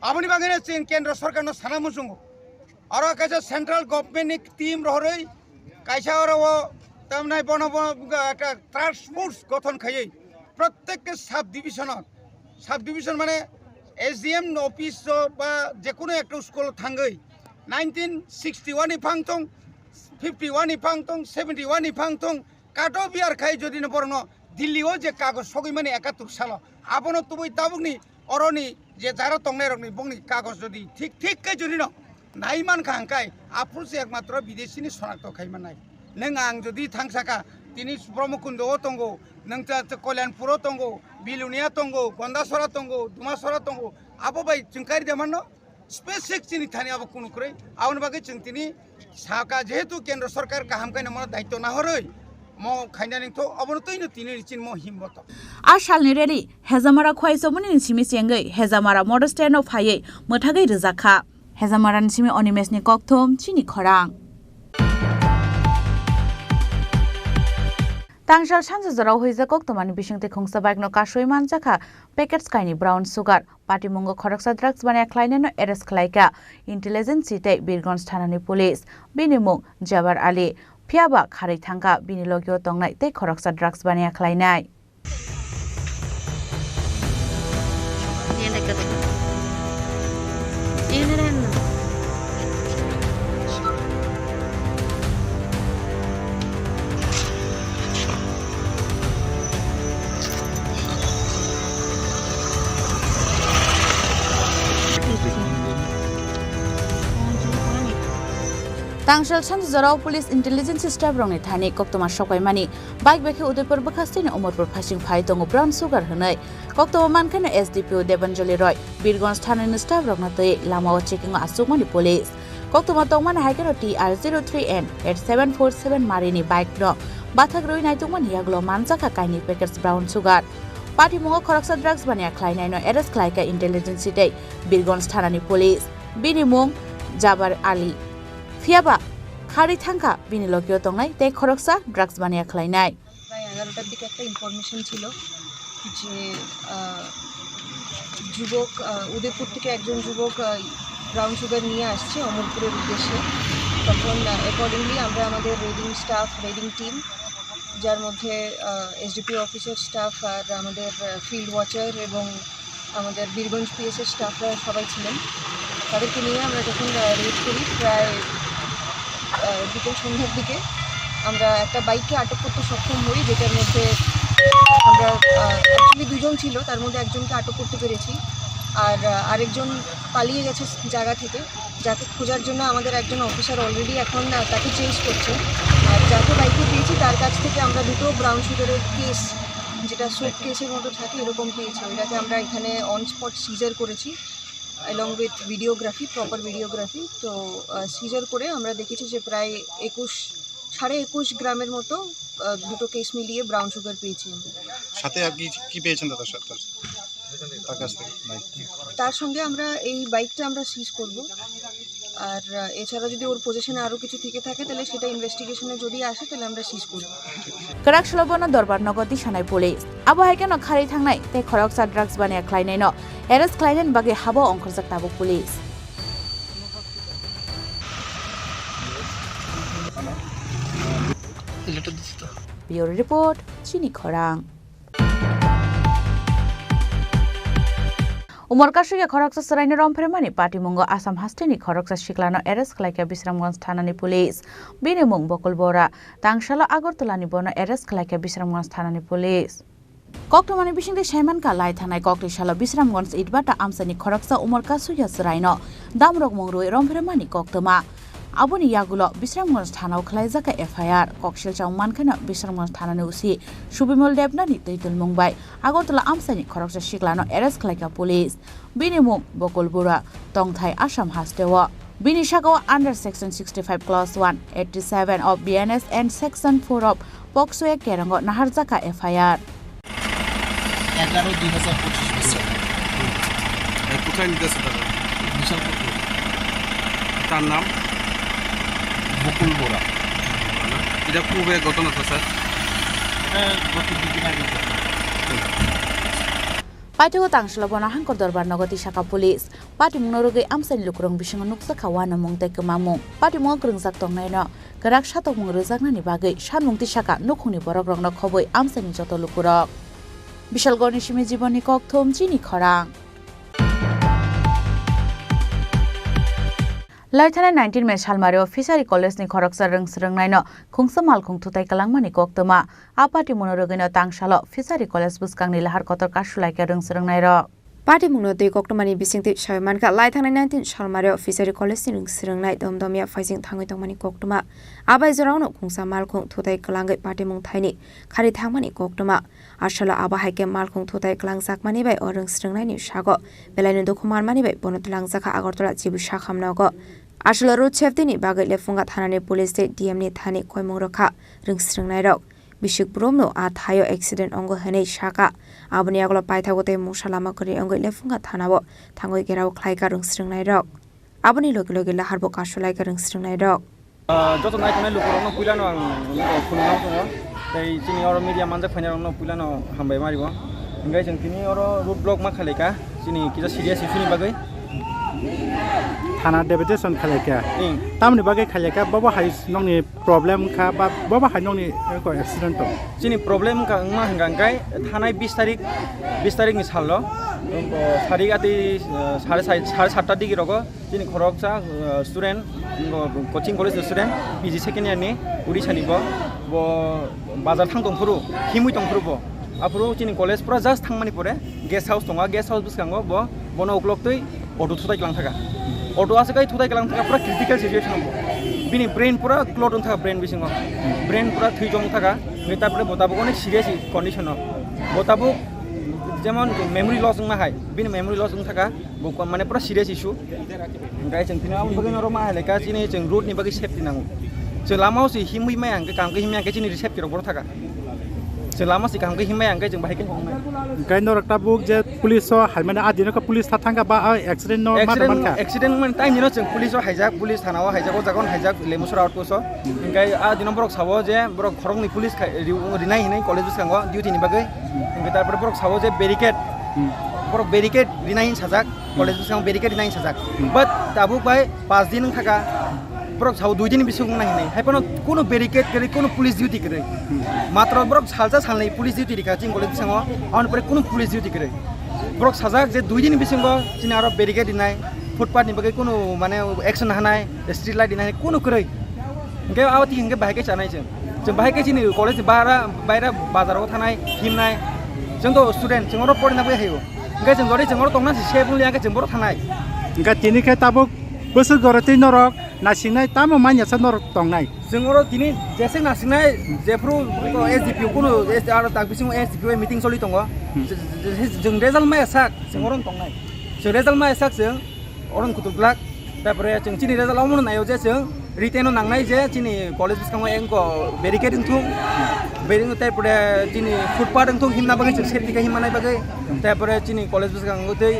Speaker 18: आबनि बागैनो जों केन्द्र सरकारनो सानामुसंगो अर कायसा सेन्ट्रल गभर्नमेन्टनि टीम रहरै कायसा अरव तामनाय बनब टास्क फोर्स गठन खायै प्रत्येक सब डिविजन माने एसडीएम ऑफिस बा जेकुनो एकटा स्कुल थांगै 1961 नि फांथं 51 नि फांथं 71 नि फांथं काटो बियार खाय जदि न बरनो दिल्लीओ जे कागज सगै माने 71 साल आबनो तुबै ताबुकनि अरनि जे जारा तंनाय रंनि बंनि कागज जदि ठीक के जदि न नाइमान खांखाय आफुसे एकमात्र विदेशीनि शनाक्त खायमान नाय नों आं जदि थांसाका तिनि ब्रह्मकुंडआव तंगो नों कल्याणपुराव तंगो बिलुनिया तंगो गंदासरा तंगो दुमासरा तंगो आबो बाय चिंकारी देमानो स्पेसिफिक चिनि थानि आबो कुनुक्रै आउन बागै जों तिनि साका जेहेतु केन्द्र सरकार गाहाम कायनो मन दायित्व नाहरै म खाइनानिथ अबनतैनो तिनि चिन म हिमबत
Speaker 2: आशालनि रेली हेजामारा खवाइसोमनि सिमि सेंगै हेजामारा मडस्टेनो फायै मोथागै रोजाखा हेजामारानि सिमि अनिमेसनि कक्थम चिनि खरां Tangsal Sansa Zarau Hiza Koktomani Bishingte Kungsa Bagno Kashui Manjaka, Packets Kaini Brown Sugar, Patimungo Koroksa Drugs Bania Kleineno Eres Klaika, Intelligence City, Birgons Tanani Police, Binimung, Jabar Ali, Piaba Karitanga, Binilogio Tongnai, Te Koroksa Drugs Bania Kleinai. Tangshal Sanjaraw Police Intelligence Staff rongni thani koktoma sokaimani bike beke Udaipur bakhastini Umorpur phasing phai tongo brown sugar hanai koktoma mankana SDPO Debanjali Roy Birgonj thanani staff rongna tei lamao checking asukmani police koktoma tongmani haikano TR03N 8747 marini bike no bathagroi naitungmani yaglo manjaka kaini packets brown sugar Party Mungo Khoroksa drugs bania khlainai no arrest khlaika intelligence tei Birgonj thanani police bini mung Jabar Ali Fiaba Khari Thangka bini lokyo tongnai tei Khoroksa drugs bania khlainai
Speaker 19: প্রায় 11টার দিকে একটা information ছিল যে যুবক উদয়পুর থেকে একজন যুবক brown sugar নিয়ে আসছে অমরপুরের উদ্দেশ্যে তখন অ্যাকর্ডিংলি আমরা আমাদের রেডিং টিম যার মধ্যে এসডিপিও অফিসার স্টাফ আর আমাদের ফিল্ড ওয়াচার এবং আমাদের বীরগঞ্জ পিএসের স্টাফরা সবাই ছিলেন তাদেরকে নিয়ে আমরা যখন রেড করি প্রায় বিকেল সন্ধ্যার দিকে আমরা একটা বাইককে আটক করতে সক্ষম হই যেটার মধ্যে আমরা অ্যাকচুয়ালি দুজন ছিল তার মধ্যে একজনকে আটক করতে পেরেছি আর আরেকজন পালিয়ে গেছে জায়গা থেকে যাকে খোঁজার জন্য আমাদের একজন অফিসার অলরেডি এখন তাকে চেঞ্জ করছে আর যাকে বাইকে পেয়েছি তার কাছ থেকে আমরা দুটো ব্রাউন সুগারের কেস যেটা সোপ কেসের মতো থাকে এরকম পেয়েছি ওইটাকে আমরা এখানে অন স্পট সিজার করেছি along with videography proper videography তো সিজার করে আমরা দেখেছি যে প্রায় 21.5 গ্রামের মতো দুটো কেস মিলিয়ে ব্রাউন সুগার পেয়েছি
Speaker 12: সাথে আর কি পেয়েছেন দাদা তার কাছ থেকে
Speaker 19: তার সঙ্গে আমরা এই বাইকটা আমরা সিজ করব আর এছাড়া যদি ওর পজিশনে আরো কিছু থেকে থাকে তাহলে সেটা ইনভেস্টিগেশনে যদি আসে তাহলে আমরা সিজ করব
Speaker 2: Karak Shalobana Dorbar Nogoti Shanai Police Abo Haikano Khari Thangnai te Khoroksa drugs bania khlainai no arrest khlainen bage habo ongkhorjak tabo police Bureau Report Chini Khorang Umorkashuya Khoroksa Saraini Rompremani Party Mungo Assam Hastini Khoroksa Shiklano arrest khlaika Bisramganj Thanani Police Binimung Bokolbora Tangshala Agortolani Bono arrest khlaika Bisramganj Thanani Police Koktomani Bishingde Shaiman ka lai thanai Koktishala Bisramganj Idbata Amsani Khoroksa Umorkashuya Saraino Damrok Mongroi Rompremani Koktoma Aboni Yagulo Bisramganj Thanao khlaijaka FIR Kokshil Chaumankhana Bisramganj Thanani usi Shubimol Debnani Teitul Mumbai Agotla Amsani Khoroksa Shiklano arrest khlaika police Binimung Bokolbura Tongthai Assam Hastewa Binishagawa under section 65 clause 1 87 of BNS and section 4 of Pokso Kerango Naharjaka FIR
Speaker 12: 11/2025 কোথায় নিতেছে দাদা বিশালপুর তার নাম বকুল বোরা এটা পূর্বে ঘটনা তো sir
Speaker 2: Paitigo Tangshilabona Hankor Dorbar Nogoti Shaka Police Pati Munoroge Amsani Lukrong Bishango Nuksa Kawana Mungte Kemamung Pati Mung Krungsak Tongnaino Garak Shatok Mung Rezaknani Bagai Shan Mungti Shaka Nukhuni Borogrong no Khoboi Amsani Joto Lukurok Bishal Goni Shimi Jiboni Kokthom Chini Khorang Laithana 19 May Shalmari Fishery College ni Khoroksa Rungsrungnaino Khungsa Malkhung Thutai Kalangmani Koktoma Apati Monorogino Tangshalo Fishery College Buskangni Lahar Kotor Kashulaika Rungsrungnairo
Speaker 7: Party Mungnotei Koktomani Bisingti Shaimanka Laithana 19 Shalmari Fishery College ni Rungstrungnai Domdomia Phasing Thangoi Tongmani Koktoma Abai Zorauno Khungsa Malkhung Thutai Kalangai Party Mungthaini Khari Thangmani Koktoma Ashala Aba Haike Malkhung Thutai Kalangsakmani bai Rungstrungnai ni Shago Belainu Dokumarmani bai Bonotlangzaka Agortola Jibu Shakhamnago Ashla road safety ni bagai lefunga thanani police DM ni thani koimung rokha rungsrungnai rok bishik bromno a thayo accident ongo hanei shaka aboni aglo paithagote musalama kori ongo lefunga thanabo thangoi gerao khlaika rungsrungnai rok aboni loge loge laharbo kashulaika rungsrungnai rok
Speaker 20: joto nai kanai lukurong puilano ang khunang tong tai chini oro media manja khainarong puilano hambai maribo ngai jeng tini oro road block ma khaleka chini kisa serious issue ni bagai
Speaker 21: थाना deputation खालेका तामनि बागे खालेका बाबा high नंनि problem खा बाबा high नंनि को accident तो
Speaker 20: जिनि problem का मा हंगांगाय थानाय 20 तारिख नि साललो तारिख आति 7:30 दिगे रगो जिनि खरकसा student coaching college student PG second year नि उड़ीसा नि बो बाजार थांग दंफुरु हिमुइ दंफुरु बो आफुरु जिनि कॉलेज पुरा जस्ट थांमानि परे गेस्ट हाउस दंगा गेस्ट हाउस बुसखांगो बो बनो ओक्लक तै अटो थुताय लांथागा ऑटो आसे कई थुदाय कलाम पूरा क्रिटिकल सिचुएशन बिनि ब्रेन पूरा क्लट था ब्रेन बिसिंग ब्रेन पूरा थुई जम था तारपरे बताबुक अनेक सिरियास कंडिशन बताबुक जेमन मेमोरी लस हाय बिनि मेमोरी लस था माने पूरा सिरियास इशू ओमफ्राय जों बिनि बगे नरो मा हायलेका जिनि जों रोड नि बगे सेफ्टी नांगौ जों लामायाव सि हिमै माय आंगे कामगे हिमै आंगे जिनि सेफ्टी रबर थाका जों लामा सि कामगे हिमै आंगे जों बाहायके हमनाय
Speaker 21: गाय नरकटा बुक जे पुलिस हायमाने आदिनो का पुलिस थांगा बा एक्सीडेंट नो मानका
Speaker 20: एक्सीडेंट मन टाइम दिनो जों पुलिस हायजाक पुलिस थानाव हायजाक जागोन हायजाक लेमुसरा आउटपोस्ट ओमफ्राय आदिनो बरक साबो जे बरक खरंनि पुलिस रिनाय हिनै कलेज बिसांगो डिउटी नि बागै ओमफ्राय तारपरे बरक साबो जे बेरिकेड बरक बेरिकेड रिनाय हिन साजाक कलेज बिसांगो बेरिकेड रिनाय हिन साजाक बाट ताबुक बाय 5 दिन थाका बरक साबो 2 दिन बिसुं नाहिनै हायपनो कोनो बेरिकेड करे कोनो पुलिस डिउटी करे मात्र बरक सालजा सालनै पुलिस डिउटी दिखा चिं कलेज बिसांगो अनपरे कोनो पुलिस डिउटी करे बरक साजाक जे 2 दिन बिसुंगो चिनि आरो बेरिकेड दिनाय फुटपाथ नि बगे कोनो माने एक्शन हानाय स्ट्रीट लाइट दिनाय कोनो करे ओंके आवति हिंगे बाहायके चानाय जों बाहायके चिनि कलेज बायरा बाजाराव थानाय हिमनाय जोंथ स्टुडेन्ट जोंरो फरायनाबो हायो ओंके जों जरि जोंरो तंना सेबुल याके जों बर थानाय
Speaker 21: ओंके तिनिखे ताबुक बोसोर गरति नरक नासिंनाय तामो मान्यासा नरक तंनाय
Speaker 20: जोंरो दिनि जेसे नासिंनाय जेफ्रु एसडीपी कोनो आरो ताक बिसिं एसडीपी मीटिंग सलि दङ जों रेजाल्ट माय साक जोंरो तंनाय जों रेजाल्ट माय साक जों अरन कुतुब्लाक तारपरे जों चिनि रेजाल्ट आवमोन नायो जे जों रिटेनो नांनाय जे चिनि कलेज बिसकांगो एंको बेरिकेड थुं बेरिंग तारपरे चिनि फुटपाथ थुं हिमना बगे जों सेफ्टी का हिमानाय बगे तारपरे चिनि कलेज बिसकांगो दै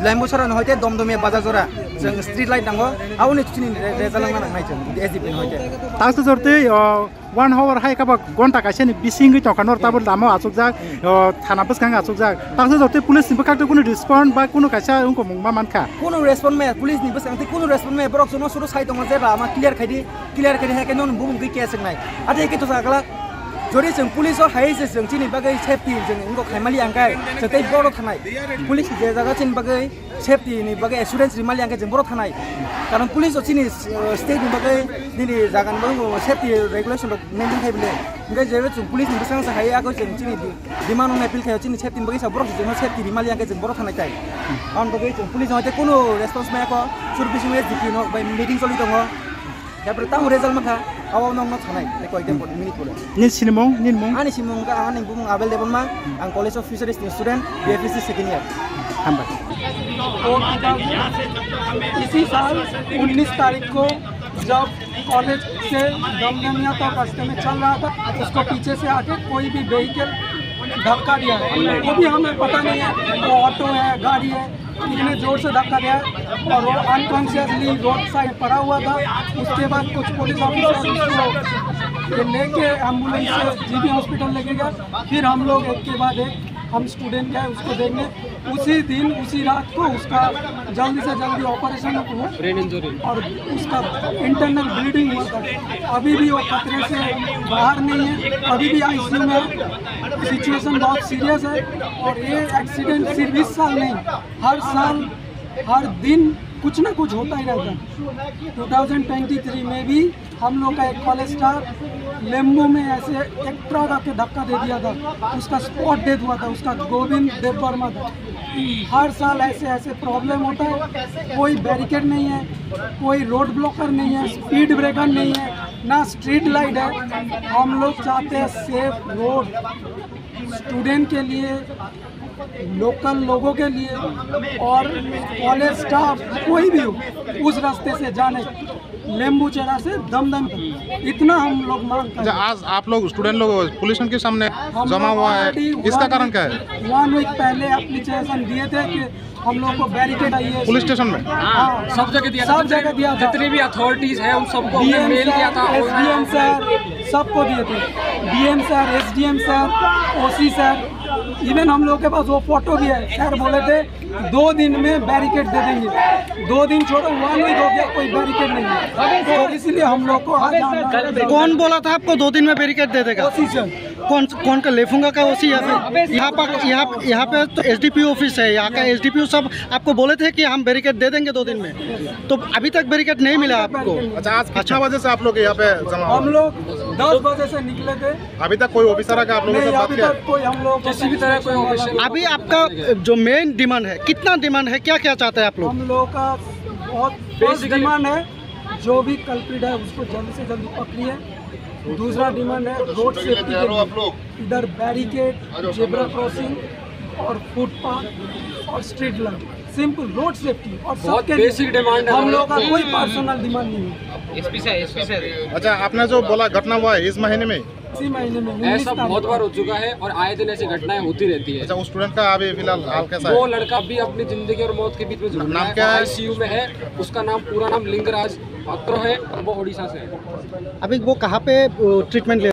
Speaker 20: लाइमबसरा नहयते दमदमिया बाजार जरा जों स्ट्रीट लाइट नांगो आवनि चिनि रेजाल्ट नांनाय जों एसडीपी नहयते
Speaker 21: तासो जरते 1 आवर हाय काबा घंटा कासेनि बिसिंगि तखानर ताबो लामा आसुकजाक थाना बसकांग आसुकजाक तासो जरते पुलिस नि बखाते कोनो रिस्पॉन्ड बा कोनो कासा उनको मा मानखा
Speaker 20: कोनो रेस्पॉन्ड मे पुलिस नि बसकांते कोनो रेस्पॉन्ड मे बरक जोनो सुरु साइड दङ जे लामा क्लियर खायदि हाके नन बुम गै केस नाय आते के तो सागला जरि जों पुलिस हाय जे जों चिनि बागै सेफ्टी जों इंगो खायमालि आंगाय जतै बर थानाय पुलिस जे जागा चिनि बागै सेफ्टी नि बागै एसुरेंस रिमालि आंगाय जों बर थानाय कारण पुलिस चिनि स्टेट नि बागै दिनि जागान बो सेफ्टी रेगुलेशन मेनटेन खायबले इंगै जे जों पुलिस नि बसांग हाय आगो जों चिनि डिमान्ड नाय पिल खाय चिनि सेफ्टी बागै सा बर जों सेफ्टी रिमालि आंगाय जों बर थानाय ताय आन बागै जों पुलिस हते कोनो रेस्पॉन्स मायाको सुरबिसिं एसडीपी नो बाय मीटिंग सलि दङ तारपरे ताम रेजाल्ट माखा आवाव नंग थानाय एको एकदम मिनिट परे
Speaker 21: नि सिनिमं
Speaker 20: आनि सिमं का आनि बुमं आबेल देबन मा आं college of fisheries student BFSc second year
Speaker 21: हामबा
Speaker 1: इसी साल 19 तारीख को जब कॉलेज से दमदमिया तक रास्ते में चल रहा था उसको पीछे से आके कोई भी व्हीकल धक्का दिया है वो भी हमें पता नहीं है वो ऑटो है गाड़ी है इतने जोर से धक्का दिया और वो अनकॉन्शियसली रोड साइड पड़ा हुआ था उसके बाद कुछ पुलिस ऑफिसर उसको लेके एम्बुलेंस से जीबी हॉस्पिटल लेके गया फिर हम लोग एक के बाद एक हम स्टूडेंट गए उसको देखने उसी दिन उसी रात को उसका जल्दी से जल्दी ऑपरेशन हुआ ब्रेन इंजरी और उसका इंटरनल ब्लीडिंग हुआ था अभी भी वो खतरे से बाहर नहीं है अभी भी आईसीयू में सिचुएशन बहुत सीरियस है और ये एक्सीडेंट सिर्फ इस साल नहीं हर साल हर दिन कुछ ना कुछ होता ही रहता है 2023 में भी हम लोग का एक कॉलेज स्टाफ लेम्बू में ऐसे एक ट्रक आके धक्का दे दिया था उसका स्पॉट डेथ हुआ था उसका गोविंद देव वर्मा था हर साल ऐसे प्रॉब्लम होता है कोई बैरिकेड नहीं है कोई रोड ब्लॉकर नहीं है स्पीड ब्रेकर नहीं है ना स्ट्रीट लाइट है हम लोग चाहते हैं सेफ रोड स्टूडेंट के लिए लोकल लोगों के लिए और कॉलेज स्टाफ कोई भी हो उस रास्ते से जाने लेम्बू चेरा से दमदम इतना हम लोग मांग करते हैं।
Speaker 12: आज आप लोग स्टूडेंट लोग पुलिस के सामने जमा हुआ है इसका कारण क्या है
Speaker 1: 1 वीक पहले एप्लीकेशन दिए थे कि हम लोग को बैरिकेड आई है
Speaker 12: पुलिस स्टेशन में
Speaker 1: सब जगह दिया था
Speaker 22: जितने भी अथॉरिटीज है उन सबको मेल किया था
Speaker 1: एसडीएम सर सबको दिए थे डीएम सर एसडीएम सर ओसी सर इवन हम लोग के पास वो फोटो भी है सर बोले थे 2 दिन में बैरिकेड दे देंगे 2 दिन छोड़ो 1 वीक हो गया कोई बैरिकेड नहीं है तो इसलिए हम लोग को
Speaker 21: कौन बोला था आपको 2 दिन में बैरिकेड दे देगा
Speaker 1: ओसी सर
Speaker 21: कौन का लेफूंगा का ओसी यहाँ पे तो एसडीपीओ ऑफिस है यहाँ का एसडीपीओ सब आपको बोले थे कि हम बैरिकेड दे देंगे 2 दिन में तो अभी तक बैरिकेड नहीं मिला आपको
Speaker 12: अच्छा आज कितना बजे से आप लोग यहाँ पे जमा
Speaker 1: हम लोग 10 बजे से निकले थे
Speaker 12: अभी तक कोई ऑफिसर आके आप लोगों से बात किया
Speaker 1: कोई हम लोग
Speaker 22: किसी भी तरह कोई ऑफिसर
Speaker 21: अभी आपका जो मेन डिमांड है कितना डिमांड है क्या क्या चाहते हैं आप लोग
Speaker 1: हम लोग का बहुत फर्स्ट डिमांड है जो भी कल्प्रिट है उसको जल्दी से जल्दी पकड़िए। दूसरा डिमांड है रोड सेफ्टी के लिए इधर बैरिकेड, जेब्रा क्रॉसिंग और फुटपाथ और street light, simple road safety और सबके
Speaker 22: बेसिक डिमांड है।
Speaker 1: हम लोग का कोई पर्सनल डिमांड नहीं है।
Speaker 22: एसपी से
Speaker 12: अच्छा, आपने जो बोला घटना हुआ है इस महीने में,
Speaker 1: इसी महीने में
Speaker 22: ऐसा बहुत बार हो चुका है और आए दिन ऐसी घटनाएं होती रहती है।
Speaker 12: अच्छा, उस स्टूडेंट का अभी फिलहाल हाल कैसा है?
Speaker 22: वो लड़का भी अपनी जिंदगी और मौत के बीच में झूल रहा है,
Speaker 12: क्या है?
Speaker 22: आईसीयू में है। उसका नाम पूरा नाम लिंगराज पात्र है, वो ओडिशा से है।
Speaker 21: अभी वो कहाँ पे ट्रीटमेंट ले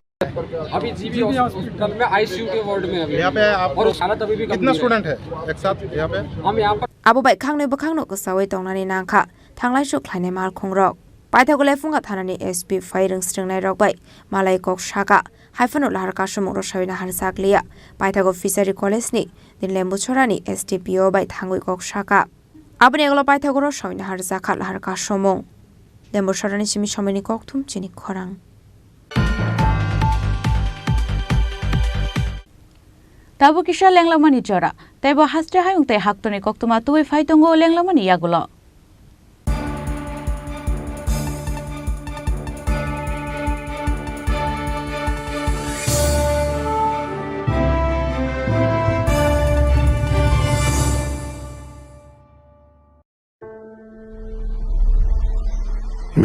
Speaker 22: अभी जीबी हॉस्पिटल में आईसीयू के वार्ड में अभी।
Speaker 12: यहाँ पे आप
Speaker 22: और हालत अभी भी
Speaker 12: कितना स्टूडेंट है एक साथ यहाँ पे?
Speaker 22: हम यहाँ पर
Speaker 7: Abo bai khang nei bakhang no ko sawai tongnani nangkha thanglai su khlainai mal khongrok paithagolai funga thanani SP firing stringnai rok bai malai kok shaka haifano lahar kasumung ro sawina harsak liya paithago fishery college ni dinlembu chorani STPO bai thangui kok shaka aboni eglo paithago ro sawina harsaka lahar kasumung lembu chorani simi somini kok thum chini khorang
Speaker 2: Tabu kisha lenglamani chora taibo hastre hayung te haktone koktuma tuwe faitongo lenglamani yagulo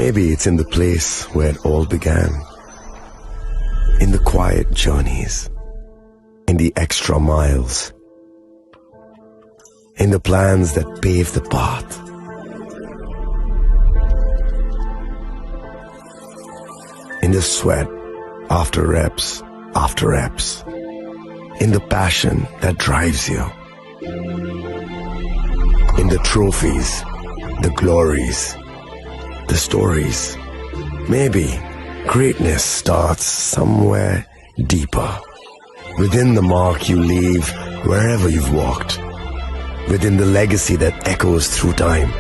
Speaker 3: Maybe it's in the place where it all began, in the quiet journeys, in the extra miles, in the plans that pave the path. In the sweat after reps, in the passion that drives you, in the trophies, the glories, the stories. Maybe greatness starts somewhere deeper, within the mark you leave wherever you've walked, within the legacy that echoes through time.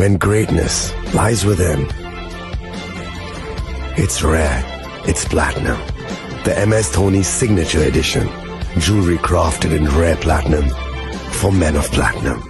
Speaker 3: When greatness lies within, it's rare, it's platinum. The MS Dhoni Signature Edition, jewelry crafted in rare platinum for men of platinum.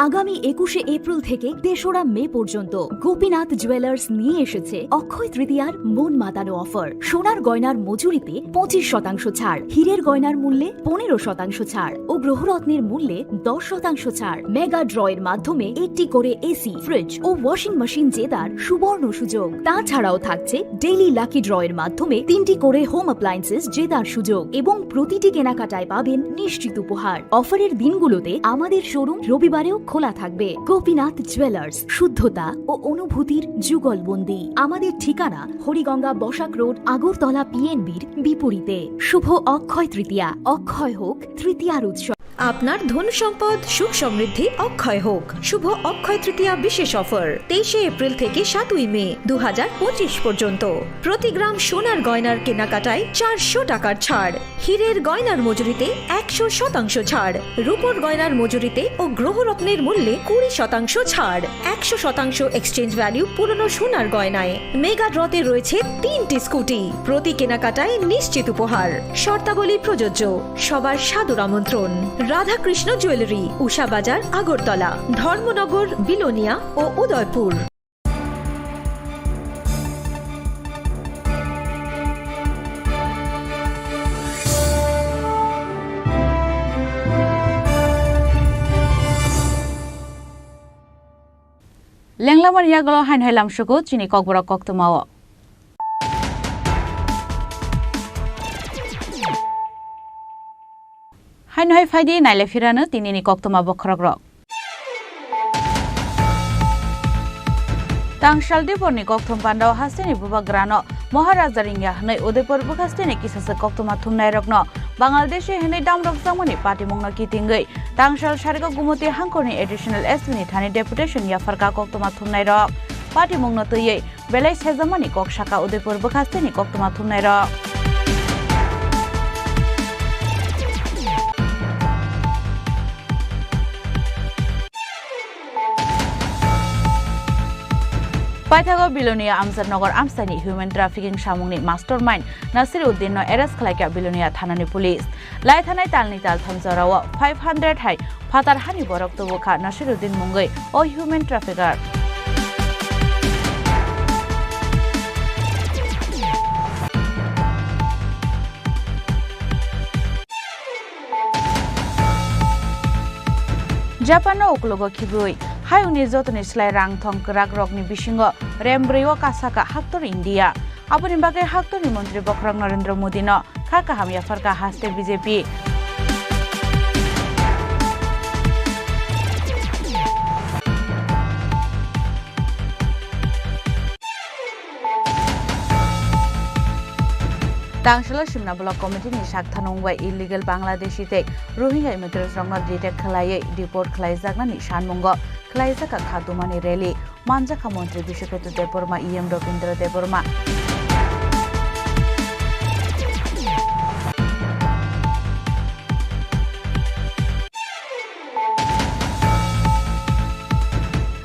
Speaker 5: আগামী 21শে April থেকে 3রা মে পর্যন্ত Gopinath jewellers নিয়ে এসেছে অক্ষয় তৃতীয়ার মন মাতানো offer. সোনার গয়নার মজুরিতে 25% ছাড়, হীরের গয়নার মূল্যে 15% ছাড় ও গ্রহরত্নের মূল্যে 10% ছাড়। মেগা ড্রয়ের মাধ্যমে একটি করে এসি, ফ্রিজ ও ওয়াশিং মেশিন জেতার সুবর্ণ সুযোগ। তাছাড়াও থাকছে ডেইলি লাকি ড্রয়ের মাধ্যমে 3টি করে হোম অ্যাপ্লায়েন্সেস জেতার সুযোগ এবং প্রতিটি কেনাকাটায় পাবেন নিশ্চিত উপহার। অফারের দিনগুলোতে আমাদের শোরুম রবিবারেও খোলা থাকবে। গোপীনাথ জুয়েলার্স, শুদ্ধতা ও অনুভূতির যুগলবন্দি। আমাদের ঠিকানা হরিগঙ্গা বসাক রোড, আগরতলা পিএনবির বিপরীতে। শুভ অক্ষয় তৃতীয়া, অক্ষয় হোক তৃতীয়ার উৎসব।
Speaker 4: আপনার ধন সম্পদ সুখ সমৃদ্ধি অক্ষয় হোক। শুভ অক্ষয় তৃতীয়া বিশেষ অফার 23শে এপ্রিল থেকে 7ই মে 2025 পর্যন্ত। প্রতি গ্রাম সোনার গয়নার কেনাকাটায় 400 টাকার ছাড়, হীরের গয়নার মজুরিতে 100% ছাড়, রূপোর গয়নার মজুরিতে ও গ্রহরত্নের মূল্যে 20% ছাড়, 100% এক্সচেঞ্জ ভ্যালু পুরনো সোনার গয়নায়। মেগা ড্রতে রয়েছে 3টি স্কুটি, প্রতি কেনাকাটায় নিশ্চিত উপহার। শর্তাবলী প্রযোজ্য। সবার সাদর আমন্ত্রণ। রাধাকৃষ্ণ জুয়েলারি, উষা বাজার, আগরতলা, ধর্মনগর, বিলোনিয়া ও উদয়পুর।
Speaker 2: লেংলামান ইয়াগলো হাইন হাইলাম সুকু চিনি ককবরক কক্তমাও হাইন হাই ফাইদি নাইলে ফিরানো তিনিনি কক্তমা বখরক rock Tangshal Diporni Kokthum Pandao Hastini Bubagrano, Maharaja Ringya Hanai Udaipur Bukastini Kisasa Koktuma Thumnai Rokno, Bangladeshi Hanai Damrok Samuni Party Mungna Kitingai, Tangshal Sharika Gumuti Hankoni Additional Esmini Thani Deputation Yafarka Koktuma Thumnai Rok, Party Mungna Tuye, Belais Hezamani Kok Shaka Udaipur Bukastini Koktuma Thumnai Rok. Paithago Bilonia Amsar Nagar Amstani Human Trafficking Shamungni Mastermind Nasiruddin no arrest Khlaika Bilonia Thanani Police Lai Thanai Talni Tal Thamjarawa 500 Hai Phatar Hani Borok Tobokha Nasiruddin Mungai o human trafficker Japan no uklogo khibui Hai uni jotoni slai rang thong krak rokni bisingo rembreo kasaka haktor India aboni bagai haktori mantri Bokrang Narendra Modi no khaka hamya farka haste BJP Tangshala Shimna Block Committee ni Shak Thanongwai illegal Bangladeshi tek Rohingya immigrants rongna detect khalai deport khalai jagna ni shanmungo khalai jaka khadumani rally Manjaka Mantri Bishopettu Deborma EM Robindra Deborma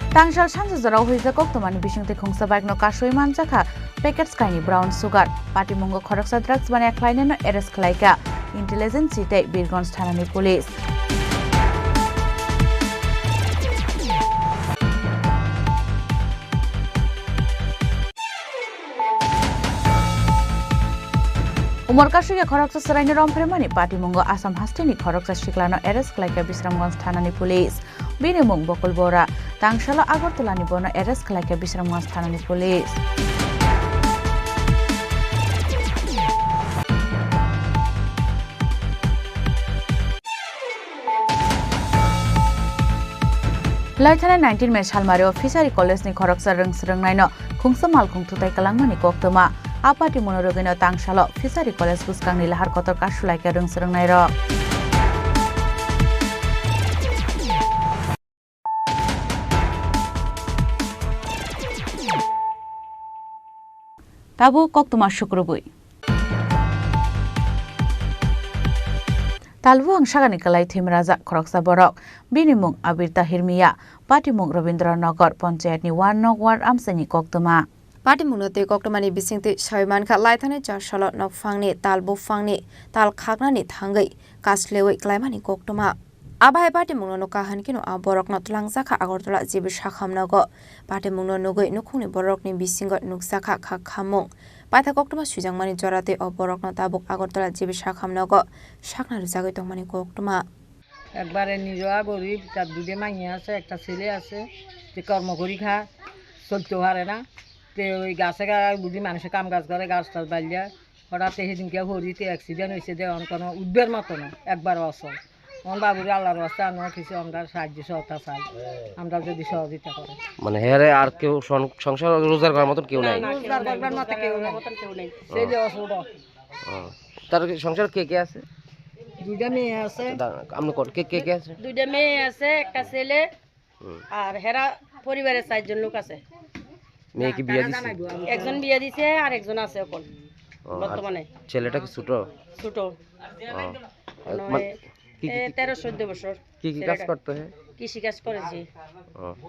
Speaker 2: Tangshal Sanja Zorau Huiza Koktomani Bishingte Khongsa Bike no Kashoi Manjaka packets kaini brown sugar party mungo khoroksa drugs bania khlaine no arrest khlaika intelligence site Birgonj Thanani police Umar Kashiga khoroksa saraini rompremani party mungo Assam Hastini khoroksa shiklano arrest khlaika Bisramganj Thanani police bini mung Bokol Bora Tangshala Agartolani bono arrest khlaika Bisramganj Thanani police Laithana 19 May Salmario Fishery College ni Khoroksa Rungsrungnai no Khungsa Malkhung Thutai Kalangmani Koktoma Apati Monorogino Tangshalo Fishery College Buskang ni Lahar Kotor Kashulaika Rungsrungnai ro Tabu Koktoma Shukrubui Talbu ang sagani kalai Thimraja Khoroksa Borok binimung Abir Tahir Mia Patimung Rabindra Nagar Panchayat ni 1 Nok Ward Amsani Koktoma
Speaker 7: Patimung no te Koktomani bisingte Shaiman kha laithane Charshalo nok phangni talbu phangni tal khakna ni thangai kaslewi klaimani Koktoma Abai Patimung no kahan kino Borok no tlangsa kha Agartala jibi shakhamnago Patimung no nugoi nukhungni Borok ni bisingo nuksa kha khamung Paitha Koktoma Sujangmani Jorate o Borok no tabuk Agartala jibi shakhamnago shakna rujagoi tongmani Koktoma
Speaker 6: একবারে নিজা গরিব তার দুধে মাইয়া আছে একটা ছেলে আছে যে কর্ম করি খা চলতে পারে না তে ওই গাছে বুঝি মানুষে কাম কাজ করে গাছ টাছ বালিয়া হঠাৎ সেদিনকে হরিতে অ্যাক্সিডেন্ট হয়েছে যে কোনো উদ্বের মতো না একবার অসল আমার বাবুরে আল্লাহর রাস্তা আমরা কিছু আমরা সাহায্য সহতা চাই আমরা যদি সহযোগিতা করে
Speaker 8: মানে হেরে আর কেউ সংসার রোজগার করার মতন কেউ নাই
Speaker 6: রোজগার করবার মতো কেউ নেই ছেলে অসুখ
Speaker 8: তার সংসার কে কে আছে
Speaker 6: দুইটা মেয়ে আছে
Speaker 8: আপনি কে কে আছে
Speaker 6: দুইটা মেয়ে আছে একটা ছেলে আর হেরা পরিবারের 4 জন লোক আছে
Speaker 8: মেয়ে কি বিয়ে দিছে
Speaker 6: একজন বিয়ে দিছে আর একজন আছে এখন বর্তমানে
Speaker 8: ছেলেটা কি ছোট
Speaker 6: ছোট
Speaker 8: কি
Speaker 6: 13-14 বছর
Speaker 8: কি কাজ করতে হয়
Speaker 6: কৃষি কাজ করেছি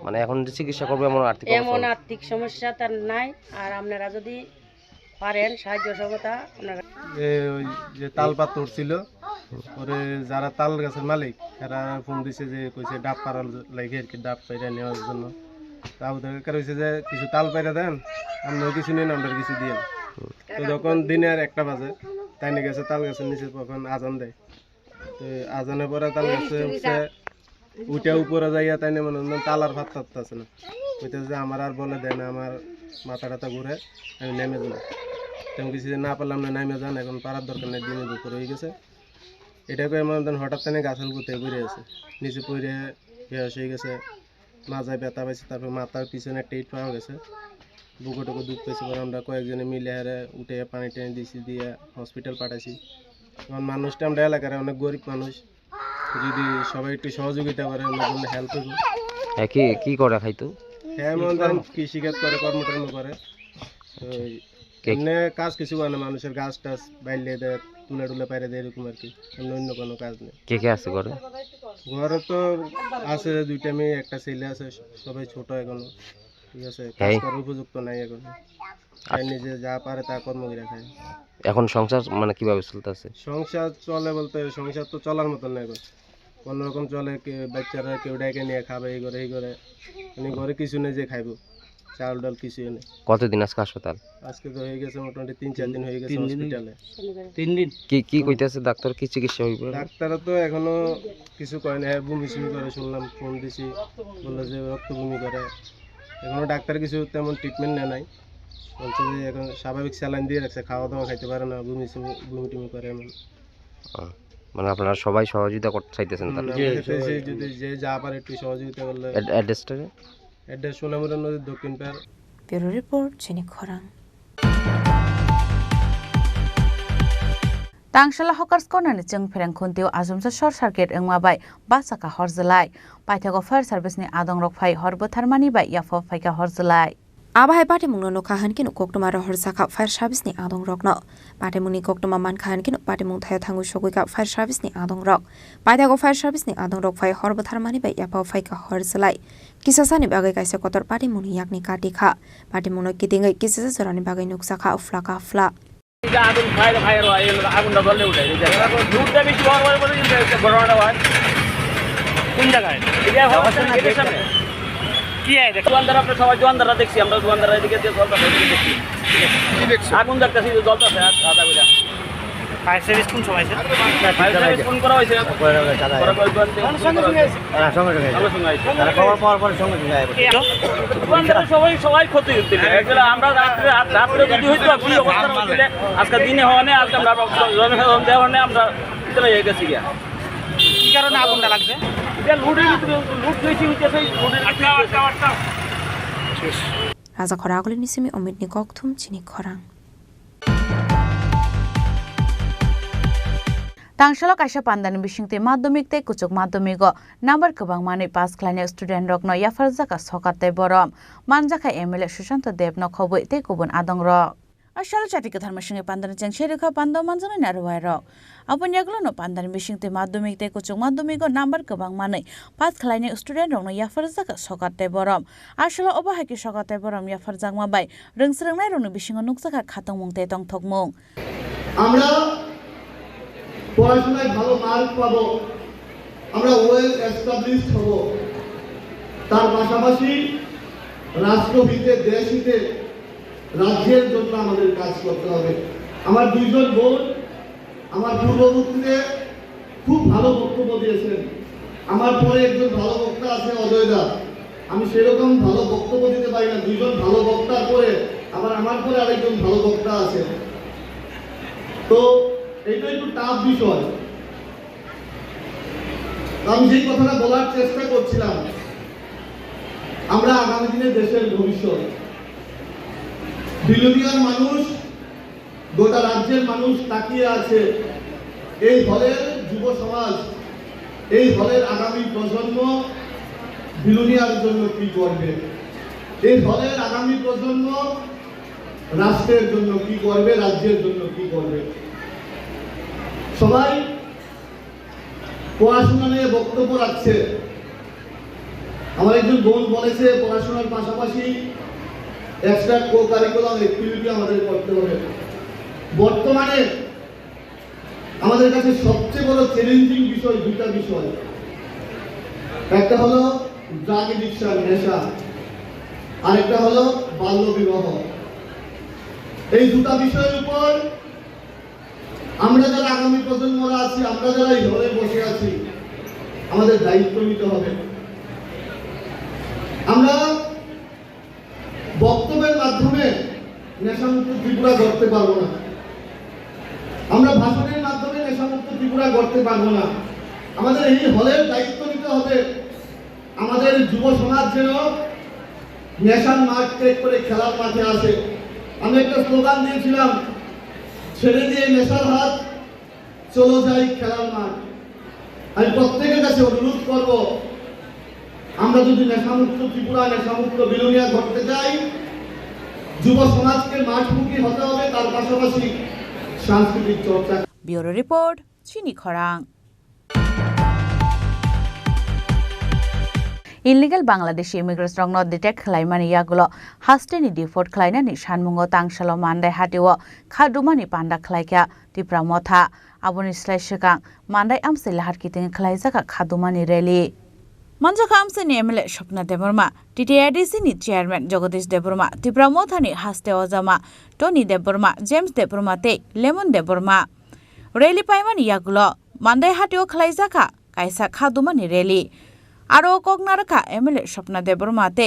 Speaker 8: মানে এখন চিকিৎসা করবে এমন
Speaker 6: আর্থিক সমস্যা তার নাই আর আপনারা যদি পারেন সাহায্য সহযোগিতা আপনারা
Speaker 23: যে তাল পাতা উঠছিল পরে যারা তাল গাছের মালিক এরা ফোন দিছে যে কইছে ডাব পাড়ার লাগে আর কি ডাব পাইরা নেওয়ার জন্য তাও দরকার হয়েছে যে কিছু তাল পাইরা দেন আপনিও কিছু নেন আমরা কিছু দিন তো যখন দিনের 1টা বাজে তাই নিয়ে গেছে তাল গাছের নিচে তখন আজান দেয় তো আজানের পরে তাল গাছে উঠছে উঠে উপরে যাইয়া তাই নিয়ে মনে হয় তাল আর ভাত থাকতেছে না ওইটা যে আমার আর বলে দেয় না আমার মাথা টাথা ঘুরে আমি নেমে যাবো তেমন কিছু না পারলাম না নেমে যান এখন পারার দরকার নেই দিনে দুপুর হয়ে গেছে এটা করে মনে হঠাৎ তাই গাছের গুতে ঘুরে আছে নিচে পড়ে বেহস হয়ে গেছে মাজায় ব্যথা পাইছে, তারপর মাথার পিছনে একটা ইট পাওয়া গেছে, বুকে টুকু দুধ পেয়েছে। পরে আমরা কয়েকজনে মিলে হারে উঠে পানি টেনে দিয়েছি, দিয়ে হসপিটাল পাঠাইছি। কারণ মানুষটা আমরা এলাকার অনেক গরিব মানুষ, যদি সবাই একটু সহযোগিতা করে আমাদের জন্য হেল্প হবে।
Speaker 8: কি করে খাইতো?
Speaker 23: হ্যাঁ, মনে করেন কৃষিকাজ করে, কর্মটর্ম করে। তো এমনি কাজ কিছু করে না, মানুষের গাছ টাছ বাইলে দেয়, তুলে টুলে পাইরে দেয়, এরকম আর কি। অন্য কোনো কাজ নেই।
Speaker 8: কে আছে ঘরে?
Speaker 23: ঘরে তো আছে 2টা মেয়ে, একটা ছেলে আছে, সবাই ছোট এখনো। ঠিক আছে, কাজ করার উপযুক্ত নাই এখন। নিজে যা পারে তা কর্ম করে খায়।
Speaker 8: এখন সংসার মানে কিভাবে চলতেছে?
Speaker 23: সংসার চলে বলতে সংসার তো চলার মতন না এখন, কোনোরকম চলে। বাচ্চারা কেউ ডেকে নিয়ে খাবে, এই করে মানে ঘরে কিছু নেই যে খাইব, চাল ডাল কিছুই নেই।
Speaker 8: কতদিন আজকে হাসপাতাল?
Speaker 23: আজকে তো হয়ে গেছে মোটামুটি 3-4 দিন হয়ে গেছে হসপিটালে।
Speaker 8: 3 দিন? কি কইতেছে ডাক্তার? কি চিকিৎসা হইবে?
Speaker 23: ডাক্তাররা তো এখনো কিছু করে না, বমি সুমি করে শুনলাম, ফোন দিছি, বললো যে রক্ত বমি করে। এখনো ডাক্তার কিছু তেমন ট্রিটমেন্ট নেয় নাই, বলছে যে এখন স্বাভাবিক স্যালাইন দিয়ে রাখছে, খাওয়া দাওয়া খাইতে পারে না, বমি টুমি করে এমন।
Speaker 8: মানে আপনারা সবাই সহযোগিতা করতে চাইতেছেন?
Speaker 23: যদি যে যা পারে একটু সহযোগিতা করলে। অ্যাড্রেস সোনামুড়া নদীর দক্ষিণ পার।
Speaker 7: ব্যুরো রিপোর্ট, চিনি খরাং।
Speaker 2: Tangshala hokars corner jeng fereng khuntiu azumsa short circuit engmabai basaka horzlai paithago fire service ni adong rok phai horbo tharmani bai yafo phaika horzlai
Speaker 7: Abahai patimungno no kahan kinu koktoma ro horsaka fire service ni adong rokno patimuni koktoma man kahan kinu patimung thayo thangu shoguika fire service ni adong rok paithago fire service ni adong rok phai horbo tharmani bai yafo phaika horzlai kisasani bagai kaisa kotor patimuni yakni kati kha patimungno kitingai kisasa sorani bagai nuksa kha uflaka fla
Speaker 9: আগুন fire আগুনটা বললে উঠে দুধটা বেশি ঘটনাটা হয় কোন জায়গায় কি দোকানদার আপনার সবাই দোকানদাররা দেখছি, আমরা দোকানদাররা এদিকে দেখছি আগুন দেখতেছি জ্বলতেছে আধা করে। ফায়ার সার্ভিস কোন সময় ফায়ার সার্ভিস ফোন করা হয়েছে সবাই ক্ষতি হচ্ছে। আমরা রাত্রে যদি হইতো কি অবস্থা হচ্ছিল, আজকে দিনে হওয়া নেই, আজকে আমরা জনসাধারণ দেওয়া নেই, আমরা ভিতরে হয়ে গেছি। কি কারণে আগুনটা লাগছে?
Speaker 7: Raza Khoragli nisimi omid ni kokthum Chini Khorang.
Speaker 2: Tangshala kaisa pandani bisingte madhyamik tei kuchuk madhyamik number kwbang manui pass khlainai student rokno yafarjaka sokate borom manjaka MLA Sushanta Dev no khoboi tei kubun adong rok Ashal chatika dharma singe pandani jeng sherikha pandau manjani narwai rok Apun yaglo no pandani bisingte madhyamik tei kuchuk madhyamik number kwbang manui pass khlainai student rokno yafarjaka sokate borom Ashal obahaki sokate borom yafarjakma bai rungsrengnai rokni bisingo nukjaka khatongmung tei tongthokmung
Speaker 10: Amra পড়াশোনায় ভালো mark পাবো, আমরা well established হব, তার পাশাপাশি রাষ্ট্রহিতে দেশহিতে রাজ্যের জন্য আমাদের কাজ করতে হবে। আমার দুইজন বোন আমার পূর্ববর্তীতে খুব ভালো বক্তব্য দিয়েছেন, আমার পরে একজন ভালো বক্তা আছে অজয়দা, আমি সেরকম ভালো বক্তব্য দিতে পারি না। দুইজন ভালো বক্তার পরে আবার আমার পরে আরেকজন ভালো বক্তা আছে, তো এটা একটু টাফ বিষয়। আমি যেই কথাটা বলার চেষ্টা করছিলাম, আমরা আগামী দিনে দেশের ভবিষ্যৎ, বিলোনিয়ার মানুষ, গোটা রাজ্যের মানুষ তাকিয়ে আছে এই হলের যুব সমাজ, এই হলের আগামী প্রজন্ম বিলোনিয়ার জন্য কি করবে, এই হলের আগামী প্রজন্ম রাষ্ট্রের জন্য কি করবে, রাজ্যের জন্য কি করবে। সবাই পড়াশোনা নিয়ে বক্তব্য রাখছে। আমার একজন বোন বলেছে পড়াশোনার পাশাপাশি এক্সট্রা কো কারিকুলাম অ্যাক্টিভিটি আমাদের করতে হবে। বর্তমানে আমাদের কাছে সবচেয়ে বড় চ্যালেঞ্জিং বিষয় দুটা বিষয়, একটা হলো ড্রাগ এডিকশন, নেশা, আরেকটা হলো বাল্য বিবাহ। এই দুটা বিষয়ের উপর আমরা যারা আগামী প্রজন্মরা আছি, আমরা যারা এই ঘরে বসে আছি, আমাদের দায়িত্ব নিতে হবে। আমরা বক্তব্যের মাধ্যমে নেশামুক্ত ত্রিপুরা গড়তে পারবো না, আমরা ভাষণের মাধ্যমে নেশামুক্ত ত্রিপুরা গড়তে পারবো না। আমাদের এই হলের দায়িত্ব নিতে হবে, আমাদের যুব সমাজ যেন নেশার মাঠ ত্যাগ করে খেলার মাঠে আসে। আমি একটা স্লোগান দিয়েছিলাম, ছেড়ে দিয়ে নেশার হাত, চলো যাই খেলার মাঠ। আমি প্রত্যেকের কাছে অনুরোধ করব, আমরা যদি নেশামুক্ত ত্রিপুরা, নেশামুক্ত বিলোনিয়া করতে চাই, যুব সমাজকে মাঠমুখী হতে হবে, তার পাশাপাশি সাংস্কৃতিক চর্চা।
Speaker 2: ব্যুরো রিপোর্ট, চিনি খরাং। Illegal Bangladeshi immigrants rong no detect khlaimani yagulo hasteni default khlainani sanmungo tangshalo mandai hatiwo khadumani panda khlaikya tipra motha aboni slaishikang mandai amse lahar kiting khlaijaka khadumani rally Manjaka amseni MLA Shopna Deborma TTIDC ni chairman Jagadish Deborma tipra mothani haste ozama Tony Deborma James Deborma te Lemon Deborma rally paimani yagulo mandai hatiwo khlaijaka kaisa khadumani rally আরো কগনারকা MLA Swapna দেববর্মাতে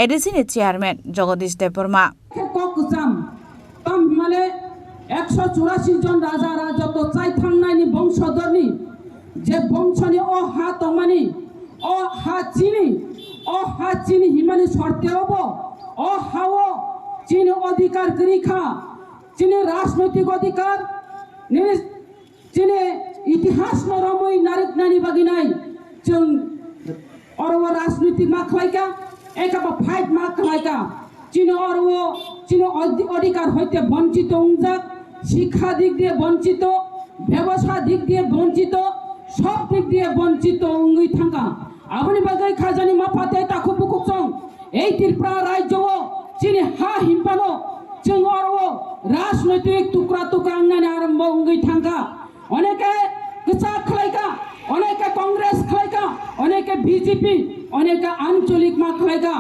Speaker 2: এডিসিনি chairman Jagadish Debbarma
Speaker 11: ককজাম তাম মানে 184 জন রাজা রাজত্ব চাই থাংনাইনি বংশধরনি যে বংশনি ও হা তমানি ও হা চিনি হিমানি শর্তে হব ও হাও চিনি অধিকার গরিখা চিনি রাজনৈতিক অধিকার চিনি ইতিহাস নরমই নারক নানি বাগিনাই जों और वो राजनीतिक मा खलाइका एक फाइट मा खलाइका चिनो और वो चिनो अधिकार होते वंचित उंजाक शिक्षा दिक दिए वंचित व्यवसाय दिक दिए वंचित सब दिक दिए वंचित उंगई थांका अपनी बागै खाजानी मा फाते ताखु बुकुचों এই ত্রিপুরা রাজ্য চিনি হা হিমপানো जों और वो राजनीतिक टुकड़ा टुकड़ा आंगनानि आरम्भ उंगई थांका अनेके किसा खलाइका অনেকে কংগ্রেস খাইকা অনেকে বিজেপি অনেকে আঞ্চলিক মা খাইকা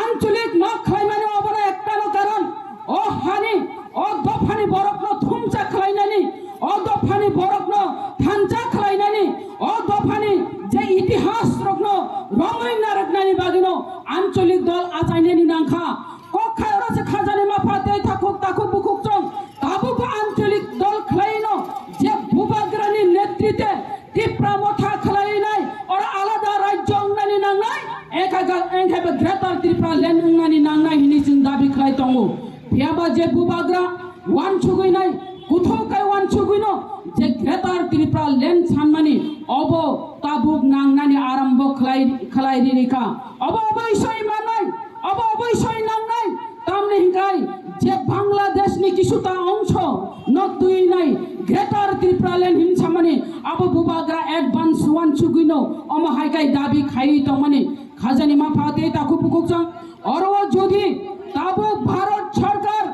Speaker 11: আঞ্চলিক মা খাই মানে অবনা একটা কারণ ও হানি ও দফানি বরকনো থুমচা খাইনানি ও দফানি বরকনো থানচা খাইনানি ও দফানি যে ইতিহাস রকনো রঙই না রকনানি বাগিনো আঞ্চলিক দল আচাইনানি নাংখা কখায় রসে খাজানি মা ফাতে থাকুক তাকুক বুকুক চং তাবুক আঞ্চলিক দল খাইনো যে ভূভাগ্রানি নেতৃত্বে ত্রিপুরা মথা খলাই নাই और आलादा राज्य अंगनानि नांगनाय एकाबे ग्रेटर त्रिपुरा लेन अंगनानि नांगनाय हिनि जों दाबि खलाय दङो फियाबा जे बुबाग्रा वान छुगैनाय कुथौकाय वान छुगैनो जे ग्रेटर त्रिपुरा लेन सानमानि अब ताबुक नांगनानि आरम्भ खलाय रिरिका अब अबैसय मानाय अब अबैसय नांगनाय तामने हिंगाय जे बांग्लादेशनि किछुता अंश नतुइ नाय ग्रेटर त्रिपुरा लेन हिमसामानि आबो बुबाग्रा एडभान्स वान छुगिनो अमा हाइकाय दाबि खाइ तमानि खाजानि मा फाते ताकु बुकुकजों अरवा जदि ताबो भारत सरकार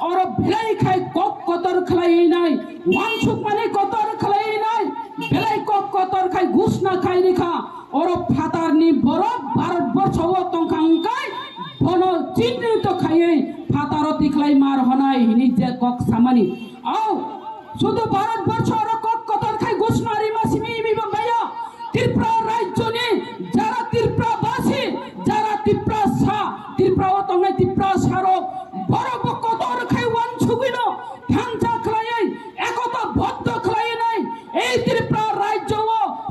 Speaker 11: और भेलाई खाइ कक कतर खलाइ नाय वान छुक माने कतर खलाइ नाय भेलाई कक कतर खाइ घुसना खाइ निखा और फातारनि बरफ भारत बर्षव तंखांकाय बन चिन्हित खाइ फातारति खलाइ मार हनाय हिनि जे कक सामानि औ শুধু ভারতবর্ষ আর কতর খাই ঘোষণারি মাসিমি বিবা ভাইয়া ত্রিপুরা রাজ্য নি যারা ত্রিপুরাবাসী যারা ত্রিপুরা অতঙ্গে ত্রিপুরা সারো বড় কতর খাই ওয়ান ছুগিনো থানচা খাই একতা বদ্ধ খাই নাই এই ত্রিপুরা রাজ্য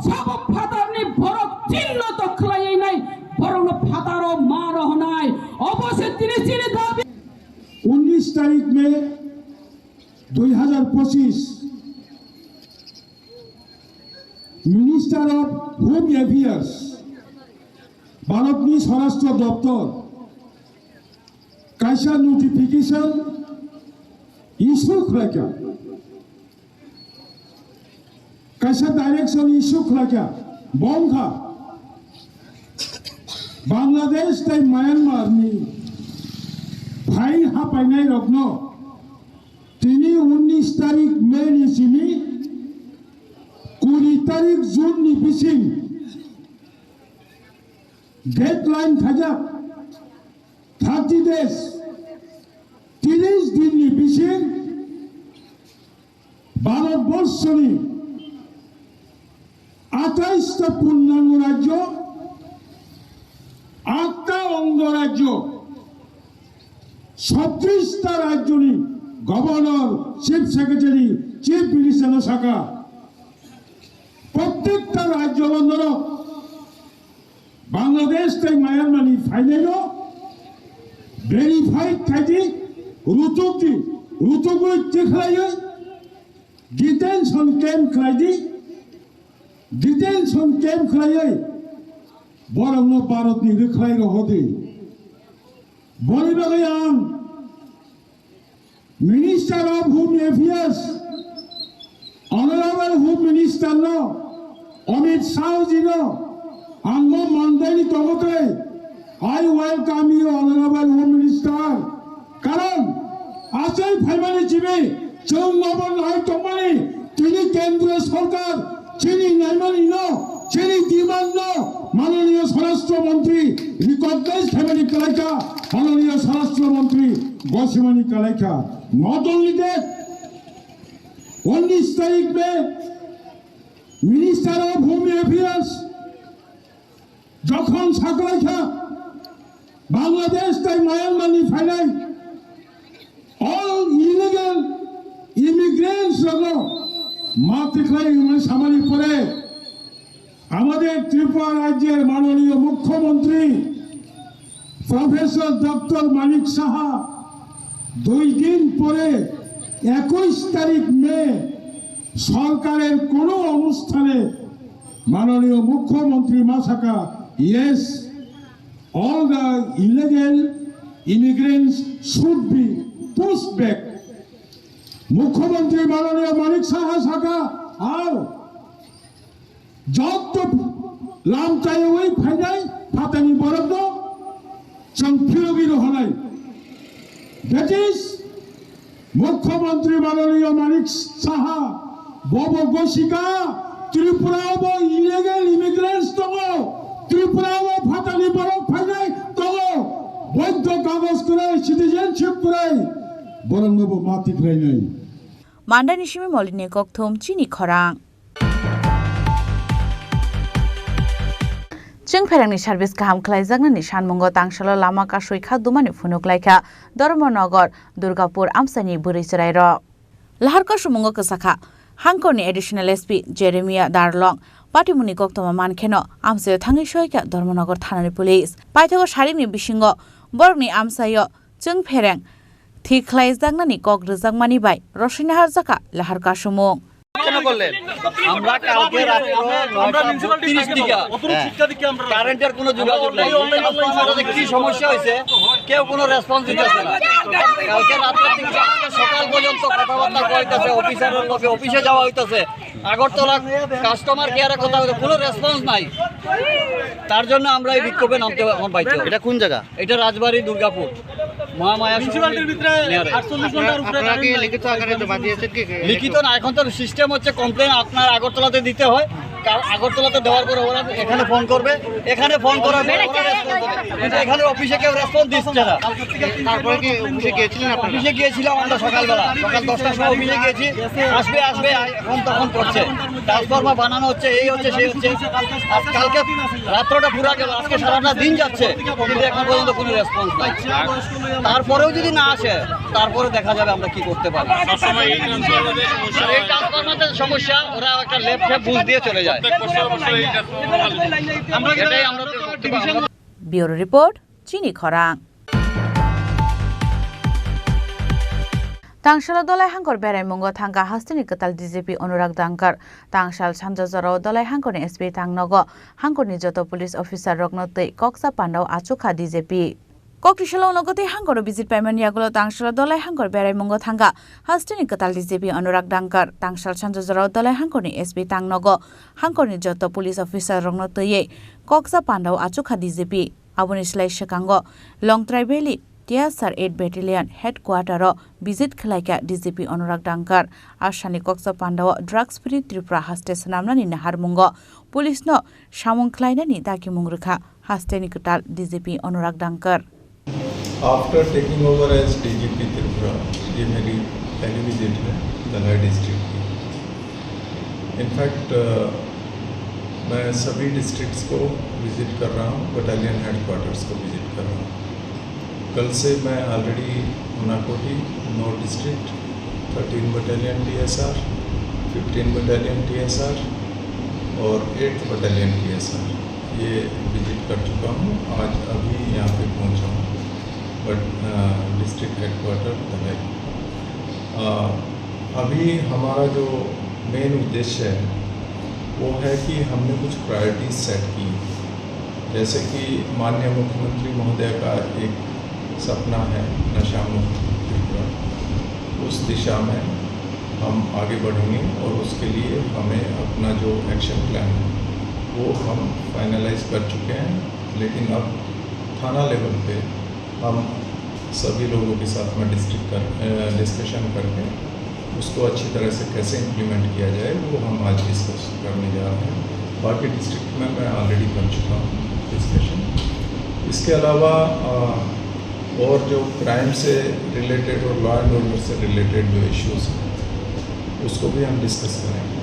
Speaker 11: সব ফাতারনি বড় চিহ্ন তো খাই নাই বরং ফাতারও মার হনাই অবশ্যই তিনি চিনি দাবি
Speaker 13: 19 তারিখ May 2025 minister of home affairs ভারতনি স্বরাষ্ট্র দপ্তর কাইসা নোটিফিকেশন ইস্যু খলাকা কাইসা ডাইরেকশন ইস্যু খলাকা বংখা বাংলাদেশ তাই মায়ানমার নি ভাই হাপাইনাই রত্ন তিনি 19 তারিখ মে নিচিনি 20 তারিখ জুন নি বিচিং ডেডলাইন খাজা 30 days 30 দিন নি বিচিং ভারতবর্ষ নি 28টা পূর্ণাঙ্গ রাজ্য 8টা অঙ্গরাজ্য 36টা রাজ্য নি governor chief secretary chief minister শাখা প্রত্যেকটা রাজ্য বন্দর बांग्लादेश तक म्यांमारनि फाइनायनो भेरिफाइड खायदि रुतुगु तिखलायै डिटेंशन कैम्प खालायै बरंनो भारतनि रोखाय रहदि बनि बागै आं minister of home affairs honourable home minister नो अमित शाह जी नो आंगो मानदायनि तगते I welcome you honorable home minister कारण आजै फाइमानि जिबे जों नबन हाय तमानि तिनि केंद्र सरकार चिनी नाइमानि नो चिनी दिमान नो माननीय स्वराष्ट्र मंत्री रिकॉग्नाइज फाइमानि कलाइका माननीय स्वराष्ट्र मंत्री गोसिमानि कलाइका not only that 19 तारीख में मिनिस्टर ऑफ होम अफेयर्स যখন সাকলাইখা বাংলাদেশ তাই মায়ানমারনি ফাইনাই অল ইলিগাল ইমিগ্রেন্টস রগো মাতৃখাই সামারি পরে আমাদের ত্রিপুরা রাজ্যের মাননীয় মুখ্যমন্ত্রী প্রফেসর ডক্টর মানিক সাহা 2 দিন পরে 21 তারিখ মে সরকারের কোনো অনুষ্ঠানে মাননীয় মুখ্যমন্ত্রী মাসাকা yes all the illegal immigrants should be pushed back মুখ্যমন্ত্রী মাননীয় মানিক সাহা সাকা আর যত লামচাই ওই ফাইনাই ফাতানি বরদ সংফিরগি রহনাই that is মুখ্যমন্ত্রী মাননীয় মানিক সাহা বব গোশিকা ত্রিপুরা ও ইলিগাল ইমিগ্রেন্টস তগো ত্রিপুরা ও ফাতানি বরক ফাইনাই তগো বৈধ কাগজ করে সিটিজেনশিপ করে বরং নব মাতি ফ্রাই নাই
Speaker 2: মান্ডানি সিমি মলিনে ককথম চিনি খরাং जों फेरांनि सार्भिस गाहाम खालायजागनानि सानमुंगो तांसालो लामा कासय खादुमानि फुनुकलायखा धर्मनगर दुर्गापुर आमसानि बोरैसरायर लाहारका सुमुंगो कसाखा हांकोरनि एडिशनेल एसपी जेरेमिया दारलं पाटिमुनि कक्तमा मानखेनो आमसायो थाङै सयका धर्मनगर थानानि पुलिस पाइथागो सारिनि बिसिंगो बरनि आमसायो जों फेरां थि खालायजागनानि कक रोजागमानि बाय रसिनाहार जाका लाहारका सुमुं
Speaker 9: কেন করলেন আমরা কালকে রাতে আমরা মিউনিসিপালিটি দিকে অতরূপ শিক্ষা দিকে আমরা কারেন্টের কোনো যোগাযোগ নাই আমাদের কি সমস্যা হয়েছে কেউ কোনো রেসপন্স দিতেছে না কালকে রাতে থেকে সকাল পর্যন্ত কথাবার্তা কইতাছে অফিসারের লোকে অফিসে যাওয়া হইতাছে আগরতলা কাস্টমার কেয়ারে কথা হইতো কোনো রেসপন্স নাই তার জন্য আমরা এই বিক্ষোভে নামতে এখন বাইতে এটা কোন জায়গা এটা রাজবাড়ী দুর্গাপুর মহামায়া মিউনিসিপালিটির ভিতরে 48 ঘন্টার উপরে আপনারা কি লিখিত আকারে জমা দিয়েছেন কি লিখিত না এখন তো সিস্টেম হচ্ছে কমপ্লেন আপনার আগরতলাতে দিতে হয় আগরতলাতে দেওয়ার পরে ওরা এখানে ফোন করবে এখানে ফোন করার পরে কিন্তু এখানে অফিসে কেউ রেসপন্স দিচ্ছে না তারপরে কি অফিসে গিয়েছিলেন আপনারা অফিসে গিয়েছিলাম আমরা সকালবেলা সকাল 10টার সময় অফিসে গিয়েছি আসবে এখন তখন করছে ট্রান্সফরমার বানানো হচ্ছে এই হচ্ছে সেই হচ্ছে কালকে রাত্রটা পুরা গেল আজকে সারাটা দিন যাচ্ছে কিন্তু এখন পর্যন্ত কোনো রেসপন্স নাই তারপরেও যদি না আসে তারপরে দেখা যাবে আমরা কি করতে পারি এই ট্রান্সফরমারের সমস্যা ওরা একটা লেফট বুঝ দিয়ে চলে যায়
Speaker 2: ব্যুরো রিপোর্ট চিনি খরাং तांसाल दलाय हांकर बेरायमुंगो थांगा हास्तिनि कताल डिजिपि अनुराग दांकर तांसाल सानजाजराव दलाय हांकरनि एसपि थांनगो हांकरनि जत पुलिस अफिसार रगनतै कक्सा पान्डाव आचुखा डिजिपि कक्रिशालाव नगतै हांकर विजिट पाइमान यागुलो तांसाल दलाय हांकर बेरायमुंगो थांगा हास्तिनि कताल डिजिपि अनुराग दांकर तांसाल सानजाजराव दलाय हांकरनि एसपि थांनगो हांकरनि जत पुलिस अफिसार रगनतै कक्सा पान्डाव आचुखा डिजिपि आबुनि सिलाय सेकांगो लंगट्राइ भेलि টিয়াসার 8 ব্যাটালিয়ন হেডকোয়ার্টার ভিজিট খালাইকা ডিজিপি অনুরাগ ডাঙ্কার আসানি কক্সা পান্ডাও ড্রাগস ফ্রি ত্রিপুরা হাস্তে সামনানি নাহারমুঙ্গ পুলিশ ন সামং খালাইনানি দাকি মুংরখা হাস্তেনি কটাল DGP Anurag Dhankar
Speaker 14: after taking over as DGP Tripura ये मेरी पहली विजिट है दलाई डिस्ट्रिक्ट की इनफैक्ट मैं सभी डिस्ट्रिक्ट्स को विजिट कर रहा हूँ बटालियन हेडक्वार्टर्स को विजिट कर रहा हूँ कल से मैं already Unakoti north district 13 battalion TSR 15 battalion TSR और 8th बटालियन TSR ये विजिट कर चुका हूँ। आज अभी यहाँ पे पहुँचा हूँ, बट डिस्ट्रिक्ट हेडक्वार्टर दलाई। अभी हमारा जो मेन उद्देश्य है वो है कि हमने कुछ प्रायोरिटीज सेट की, जैसे कि माननीय मुख्यमंत्री महोदय का एक सपना है नशा मुक्त त्रिपुरा, उस दिशा में हम आगे बढ़ेंगे और उसके लिए हमें अपना जो एक्शन प्लान है वो हम फाइनलाइज कर चुके हैं। लेकिन अब थाना लेवल पे हम सभी लोगों के साथ में डिस्कशन करके उसको अच्छी तरह से कैसे इम्प्लीमेंट किया जाए वो हम आज डिस्कस करने जा रहे हैं। बाकी डिस्ट्रिक्ट में मैं ऑलरेडी कर चुका हूँ डिस्कशन। इसके अलावा और जो क्राइम से रिलेटेड और लॉ एंड ऑर्डर से रिलेटेड जो इश्यूज़ हैं उसको भी हम डिस्कस करेंगे।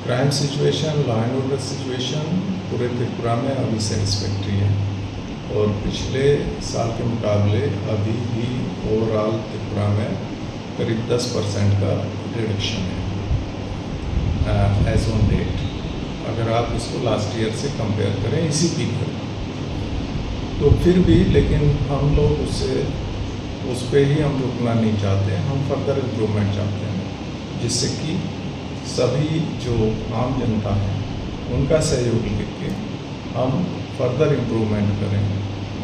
Speaker 14: Crime situation, law and order situation पूरे त्रिपुरा में अभी सेटिस्फैक्ट्री है और पिछले साल के मुकाबले अभी भी ओवरऑल त्रिपुरा में करीब 10% का रिडक्शन है एज ऑन डेट, अगर आप इसको लास्ट ईयर से कंपेयर करें इसी पीरियड। तो फिर भी लेकिन हम लोग उस पर ही हम रुकना नहीं चाहते, हम फर्दर इम्प्रूवमेंट चाहते हैं, जिससे कि सभी जो आम जनता है उनका सहयोग लेके हम फर्दर इम्प्रूवमेंट करें।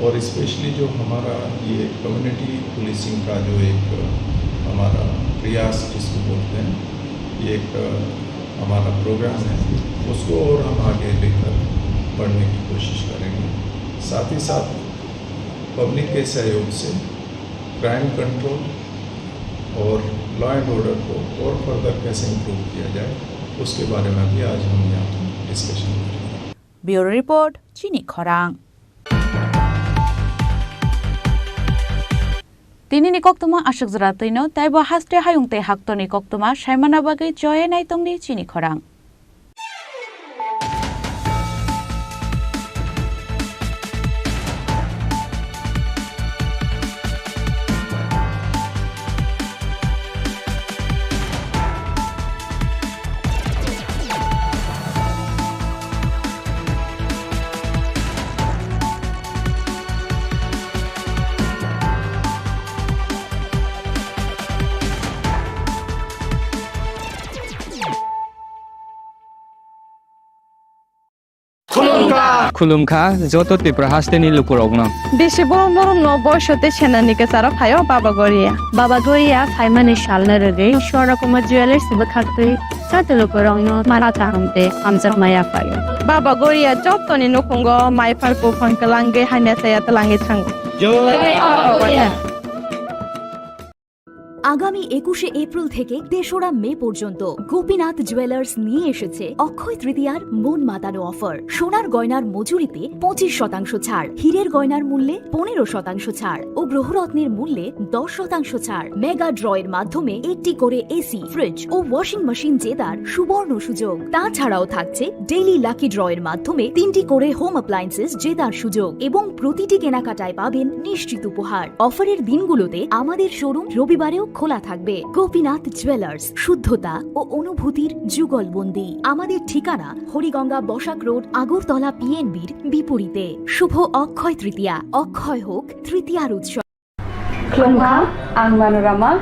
Speaker 14: और स्पेशली जो हमारा ये कम्युनिटी पुलिसिंग का जो एक हमारा प्रयास जिसको बोलते हैं, ये एक हमारा प्रोग्राम है, उसको और हम आगे लेकर बढ़ने की कोशिश करेंगे। साथ ही साथ पब्लिक के सहयोग से क्राइम कंट्रोल और लॉ एंड ऑर्डर को और फर्दर कैसे इम्प्रूव किया जाए उसके बारे में भी आज हम यहाँ डिस्कशन करेंगे।
Speaker 2: ब्यूरो रिपोर्ट चिनी खरांग। Tinini koktuma ashik zratino taibo haste hayungte haktoni koktuma shaimana bagai joye naitongdi Chini Khorang.
Speaker 15: खुलुमखा जतो त्रिपुरा हास्टेनि लुकुरगनो
Speaker 16: बेसे बरम बरम न बयसते सेनानि केसारा फायो बाबा गोरिया फाइमानि शालना रगे शोरा कुमा ज्वेलर्स बखाते साते लुकुरगनो माराथा हमते हमजर माया फायो बाबा गोरिया जतोनि नखंगो माइफार को फंकलांगे हाने साया तलांगे थांगो
Speaker 5: আগামী 21শে এপ্রিল থেকে ৩রা মে পর্যন্ত গোপীনাথ জুয়েলার্স নিয়ে এসেছে অক্ষয় তৃতীয়ার মন মাতানো অফার। সোনার গয়নার মজুরিতে 25% ছাড়, হীরের গয়নার মূল্যে 15% ছাড় ও গ্রহরত্নের মূল্যে 10% ছাড়। মেগা ড্রয়ের মাধ্যমে একটি করে এসি, ফ্রিজ ও ওয়াশিং মেশিন জেতার সুবর্ণ সুযোগ। তাছাড়াও থাকছে ডেইলি লাকি ড্রয়ের মাধ্যমে 3টি করে হোম অ্যাপ্লায়েন্সেস জেতার সুযোগ এবং প্রতিটি কেনাকাটায় পাবেন নিশ্চিত উপহার। অফারের দিনগুলোতে আমাদের শোরুম রবিবারেও খোলা থাকবে। গোপীনাথ জুয়েলার্স, শুদ্ধতা ও অনুভূতির যুগলবন্দি। আমাদের ঠিকানা হরিগঙ্গা বসাক রোড, আগরতলা পিএনবির বিপরীতে। শুভ অক্ষয় তৃতীয়া, অক্ষয় হোক তৃতীয়ার উৎসব।
Speaker 17: Klungha ang Manorama